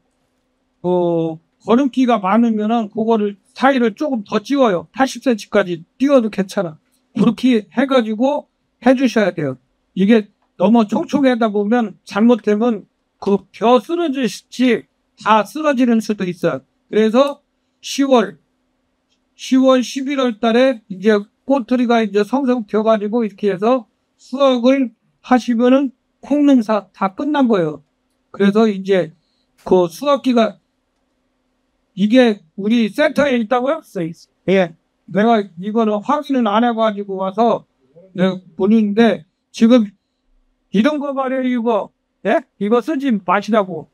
[SPEAKER 1] 걸음기가 많으면은 그거를 사이를 조금 더 찍어요. 80cm까지 띄워도 괜찮아. 그렇게 해가지고 해주셔야 돼요. 이게 너무 촘촘하다 보면 잘못되면 그 벼 쓰러지듯이 다 쓰러지는 수도 있어요. 그래서 10월, 11월 달에 이제 꼬투리가 이제 성성되어가지고 이렇게 해서 수확을 하시면은 콩농사 다 끝난 거예요. 그래서 이제 그 수확기가 이게 우리 센터에 있다고요? 예. 내가 이거는 확인은 안 해가지고 와서 내가 보는데 지금 이런 거 말이에요, 이거. 예? 이거 쓰지 마시라고.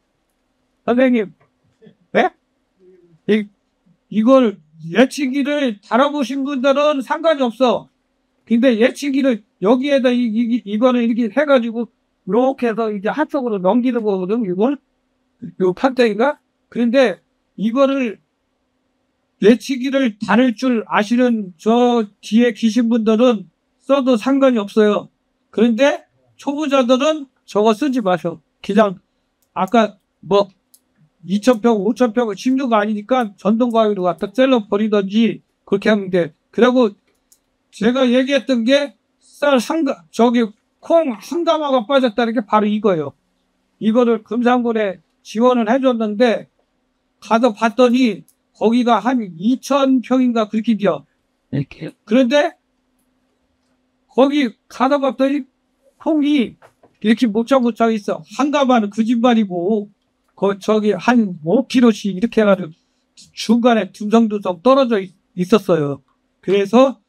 [SPEAKER 1] 선생님. 예? 이걸 예치기를 달아보신 분들은 상관이 없어. 근데 예치기를 여기에다 이거는 이렇게 해가지고 이렇게 해서 이제 한쪽으로 넘기는 거거든, 이걸. 요 판때기가. 그런데 이거를 예치기를 다룰 줄 아시는 저 뒤에 계신 분들은 써도 상관이 없어요. 그런데 초보자들은 저거 쓰지 마셔. 그냥 아까 뭐 2,000평, 5,000평을 심는 거 아니니까 전동가위로 갖다 찔러 버리든지 그렇게 하면 돼. 그리고 제가 얘기했던 게 콩 한 가마가 빠졌다는 게 바로 이거예요. 이거를 금산군에 지원을 해줬는데 가서 봤더니 거기가 한 2,000평인가 그렇게 돼요. 그런데 거기 가다 봤더니 콩이 이렇게 못장못장 있어. 한 가마는 거짓말이고 저기 한 5kg씩 이렇게 해가지고 중간에 듬성듬성 떨어져 있었어요. 그래서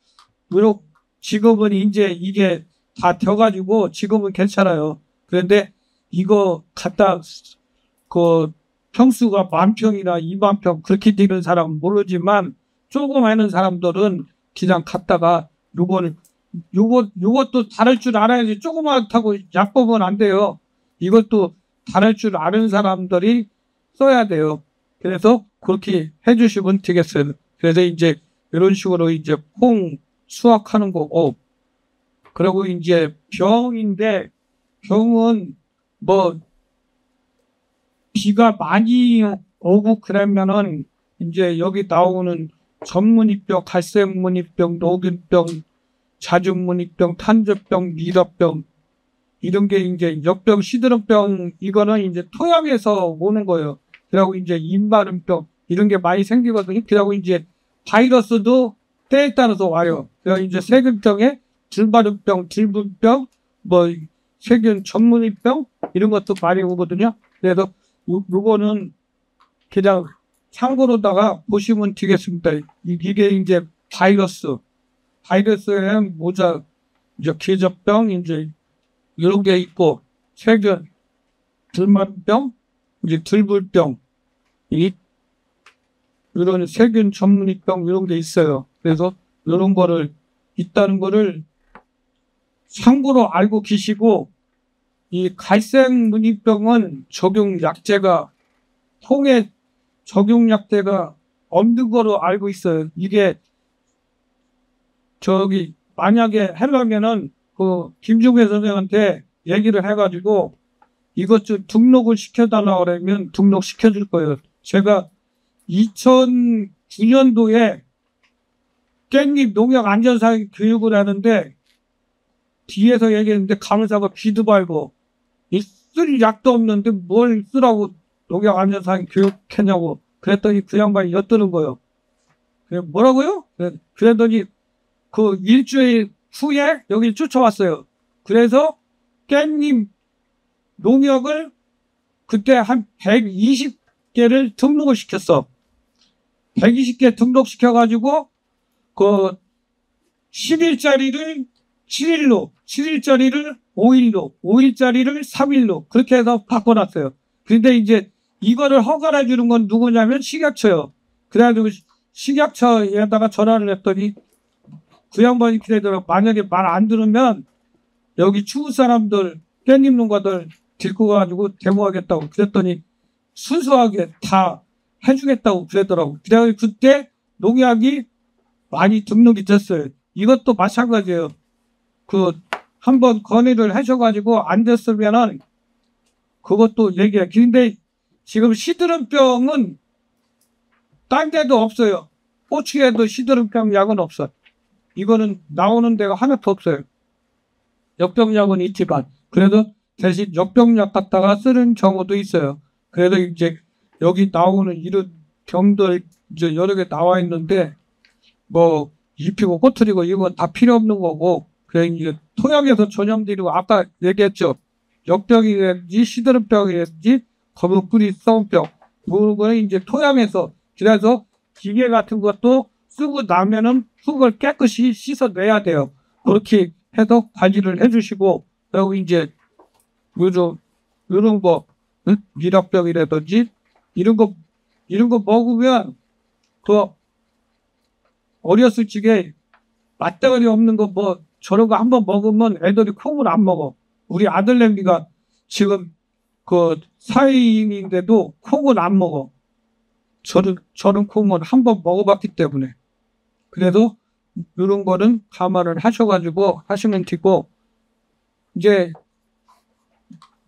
[SPEAKER 1] 지금은 이제 이게 다 펴가지고 지금은 괜찮아요. 그런데 이거 갖다 평수가 10,000평이나 20,000평 그렇게 되는 사람은 모르지만 조금 하는 사람들은 그냥 갖다가 요것도 다룰 줄 알아야지. 조그맣다고 약법은 안 돼요. 이것도 다룰 줄 아는 사람들이 써야 돼요. 그래서 그렇게 해주시면 되겠어요. 그래서 이제 이런 식으로 이제 콩 수확하는 거고, 그리고 이제 병은 뭐 비가 많이 오고 그러면은 이제 여기 나오는 전문이병, 갈색무늬병, 녹균병, 자주무늬병, 탄저병, 미라병 이런 게 이제 역병, 시드름병 이거는 이제 토양에서 오는 거예요. 그리고 이제 입마름병 이런 게 많이 생기거든요. 그리고 이제 바이러스도 때에 따라서 와요. 그리고 이제 세균병에 들마름병, 들분병, 뭐 세균 전문의병 이런 것도 많이 오거든요. 그래서 요거는 그냥 참고로다가 보시면 되겠습니다. 이게 이제 바이러스에 모자, 이제 계절병, 이제 이런 게 있고, 세균, 들만병, 이제 들불병, 이런 세균 전문의병 이런 게 있어요. 그래서 이런 거를 있다는 거를 참고로 알고 계시고, 이 갈색무늬병은 적용약제가 통에 적용약제가 없는 거로 알고 있어요. 이게 만약에 하려면은 그 김중회 선생한테 얘기를 해가지고 이것 좀 등록을 시켜달라고 그러면 등록시켜줄 거예요. 제가 2009년도에 깻잎 농약 안전사항 교육을 하는데 뒤에서 얘기했는데 간호사가 귀도 말고 쓸 약도 없는데 뭘 쓰라고 농약 안전사항 교육했냐고 그랬더니 그 양반이 엿드는 거예요. 뭐라고요? 그랬더니 그 일주일 후에 여기 쫓아왔어요. 그래서 깻잎 농약을 그때 한 120개를 등록을 시켰어. 120개 등록시켜가지고 그 10일짜리를 7일로, 7일짜리를 5일로, 5일짜리를 3일로 그렇게 해서 바꿔놨어요. 근데 이제 이거를 허가해 주는 건 누구냐면 식약처요. 그래가지고 식약처에다가 전화를 했더니 그 양반이 그래도 만약에 말 안 들으면 여기 추구 사람들 깻잎 농가들 데리고 가가지고 데모하겠다고 그랬더니 순수하게 다 해주겠다고 그랬더라고. 그래서 그때 농약이 많이 등록이 됐어요. 이것도 마찬가지예요. 한번 건의를 하셔가지고 안 됐으면은 그것도 얘기해. 근데 지금 시드름병은 딴 데도 없어요. 고추에도 시드름병 약은 없어. 이거는 나오는 데가 하나도 없어요. 역병약은 있지만 그래도 대신 역병약 갖다가 쓰는 경우도 있어요. 그래도 이제 여기 나오는 이런 병들 이제 여러 개 나와 있는데 뭐 입히고 꼬투리고 이건 다 필요 없는 거고 그래 이제 토양에서 전염되고 아까 얘기했죠. 역병이든지 시드름병이든지 거북뿌리 썩은병 이런 거는 이제 토양에서 그래서 기계 같은 것도 쓰고 나면은 흙을 깨끗이 씻어내야 돼요. 그렇게 해서 관리를 해주시고 그리고 이제 이런 거 미락병이라든지 이런 거 먹으면 그 어렸을 적에 맛대가리 없는 거 뭐 저런 거 한번 먹으면 애들이 콩을 안 먹어. 우리 아들 냄비가 지금 그 사회인인데도 콩을 안 먹어. 저는 콩을 한번 먹어봤기 때문에. 그래도 이런 거는 감안을 하셔가지고 하시면 되고 이제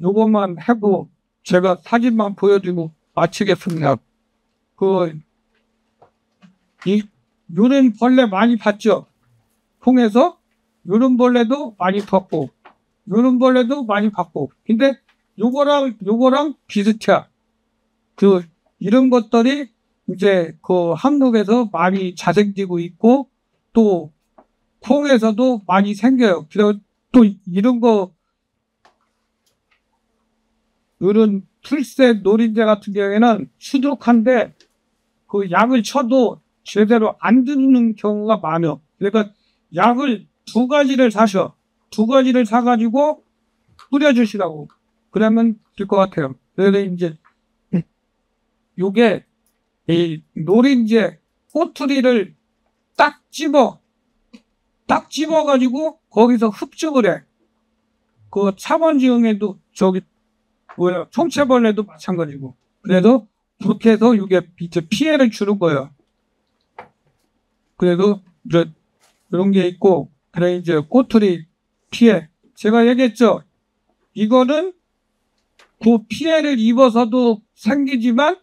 [SPEAKER 1] 요것만 하고 제가 사진만 보여드리고 마치겠습니다. 요런 벌레 많이 봤죠? 콩에서 요런 벌레도 많이 봤고 요런 벌레도 많이 봤고 근데 요거랑 비슷해. 이런 것들이 이제 한국에서 많이 자생되고 있고 또 콩에서도 많이 생겨요. 그리고 또 이런 풀새 노린재 같은 경우에는 수족한데 그 약을 쳐도 제대로 안 듣는 경우가 많아요. 그러니까 약을 두 가지를 사가지고 뿌려주시라고. 그러면 될 것 같아요. 그래서 이제 요게 이 노린재 꼬투리를 딱 집어가지고 거기서 흡죽을 해. 그 차번지응에도 총체벌레도 마찬가지고. 그래도 그렇게 해서 이게 이제 피해를 주는 거예요. 그래도 이제 이런 게 있고, 그래 이제 꼬투리 피해. 제가 얘기했죠. 이거는 그 피해를 입어서도 생기지만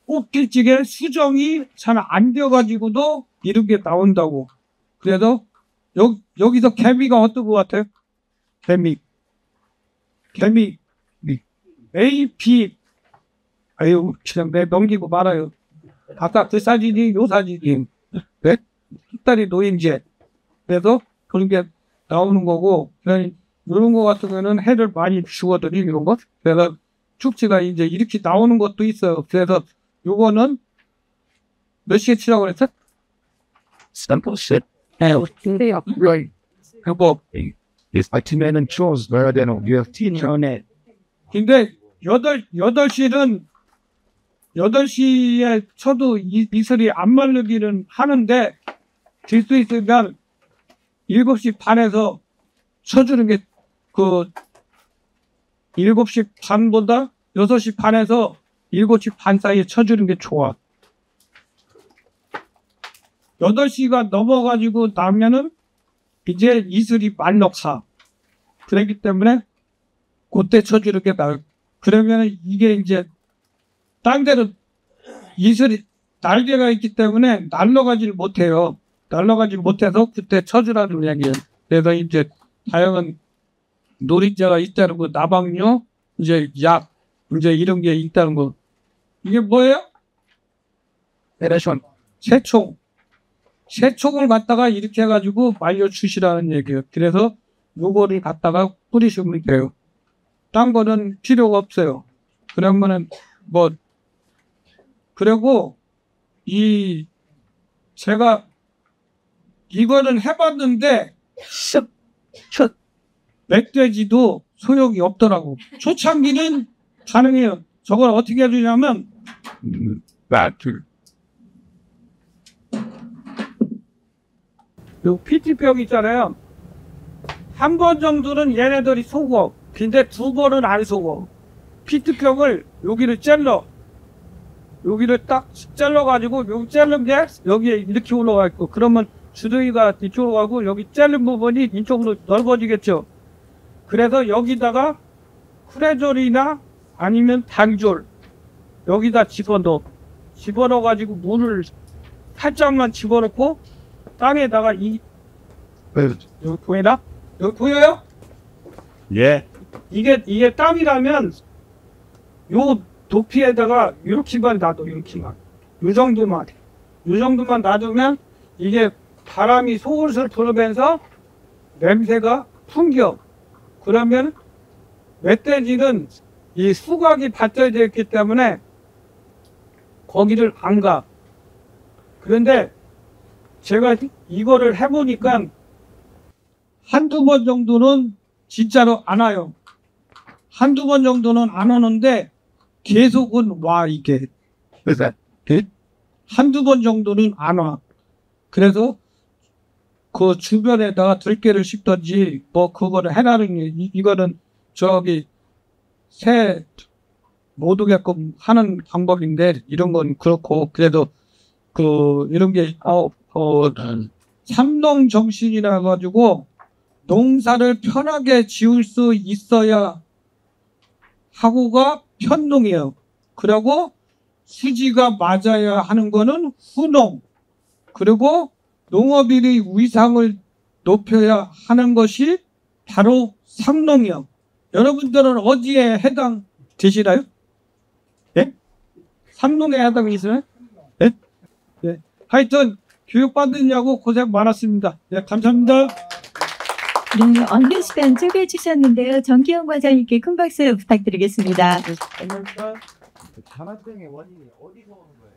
[SPEAKER 1] 꽃길집에 수정이 잘 안 되어가지고도 이런 게 나온다고. 그래도 여기서 개미가 어떤 것 같아요? 개미 AP 아유, 그냥 내 넘기고 말아요. 아까 그 사진이 요 사진이. 네? 딸이 노인제. 그래서 그런 게 나오는 거고, 이런 거 같은 거는 해를 많이 주거든요, 이런 거. 그래서 축지가 이제 이렇게 나오는 것도 있어요. 그래서 요거는 몇 시에 치라고 그랬어?
[SPEAKER 2] 스탬프셋.
[SPEAKER 3] 근데요.
[SPEAKER 1] 그거.
[SPEAKER 2] 아침에는 추워서 넣어야 되는 게 전에
[SPEAKER 1] 근데 8시에 쳐도 이슬이 안 마르기는 하는데, 될 수 있으면 7시 반에서 쳐주는 게, 7시 반보다 6시 반에서 7시 반 사이에 쳐주는 게 좋아. 8시가 넘어가지고 나면은 이제 이슬이 말럭사. 그렇기 때문에 그때 쳐주는 게 나을. 그러면 이게 이제 딴 데는 이슬이 날개가 있기 때문에 날아가질 못해요. 날아가질 못해서 그때 쳐주라는 이야기예요. 그래서 이제 다양한 노린자가 있다는 거, 나방류, 이제 약, 이제 이런 게 있다는 거. 이게 뭐예요?
[SPEAKER 2] 에레션
[SPEAKER 1] 새총. 새총을 갖다가 이렇게 해가지고 말려주시라는 얘기예요. 그래서 요거를 갖다가 뿌리시면 돼요. 딴 거는 필요가 없어요. 그러면은 그리고 제가 이거는 해봤는데 멧돼지도 소용이 없더라고. 초창기는 가능해요. 저걸 어떻게 해주냐면 요 PT병 있잖아요. 한 번 정도는 얘네들이 속어. 근데 2번은 안 속어. PT병을 여기를 찔러. 여기를 딱 잘라가지고 여기 자른 게 여기에 이렇게 올라가 있고, 그러면 주둥이가 이쪽으로 가고 여기 자른 부분이 이쪽으로 넓어지겠죠. 그래서 여기다가 크레졸이나 아니면 단졸 여기다 집어넣어가지고 물을 살짝만 집어넣고 땅에다가 여기 보이나? 여기 보여요?
[SPEAKER 2] 예.
[SPEAKER 1] 이게 땅이라면 요 도피에다가 이렇게만 놔둬. 이렇게만. 요 정도만 놔두면 이게 바람이 솔솔 불으면서 냄새가 풍겨. 그러면 멧돼지는 이 수각이 받쳐져 있기 때문에 거기를 안 가. 그런데 제가 이거를 해보니까 한두 번 정도는 진짜로 안 와요. 한두 번 정도는 안 오는데 계속은 와, 이게. 한두 번 정도는 안 와. 그래서 그 주변에다가 들깨를 씹던지 그거를 해라는 게, 이거는 새 못 오게끔 하는 방법인데, 이런 건 그렇고. 그래도 이런 게 삼농 정신이라 가지고 농사를 편하게 지을 수 있어야 하고가 편농이에요. 그리고 수지가 맞아야 하는 거는 후농. 그리고 농업인의 위상을 높여야 하는 것이 바로 삼농이요. 여러분들은 어디에 해당되시나요? 예? 삼농에 해당이시나요? 예? 예. 하여튼 교육받느냐고 고생 많았습니다. 예, 감사합니다.
[SPEAKER 3] 네, 언급 시간 쪼개 주셨는데요. 정기영 과장님께 큰 박수 부탁드리겠습니다.
[SPEAKER 2] 자만증의 원인이 어디서 오는 거예요?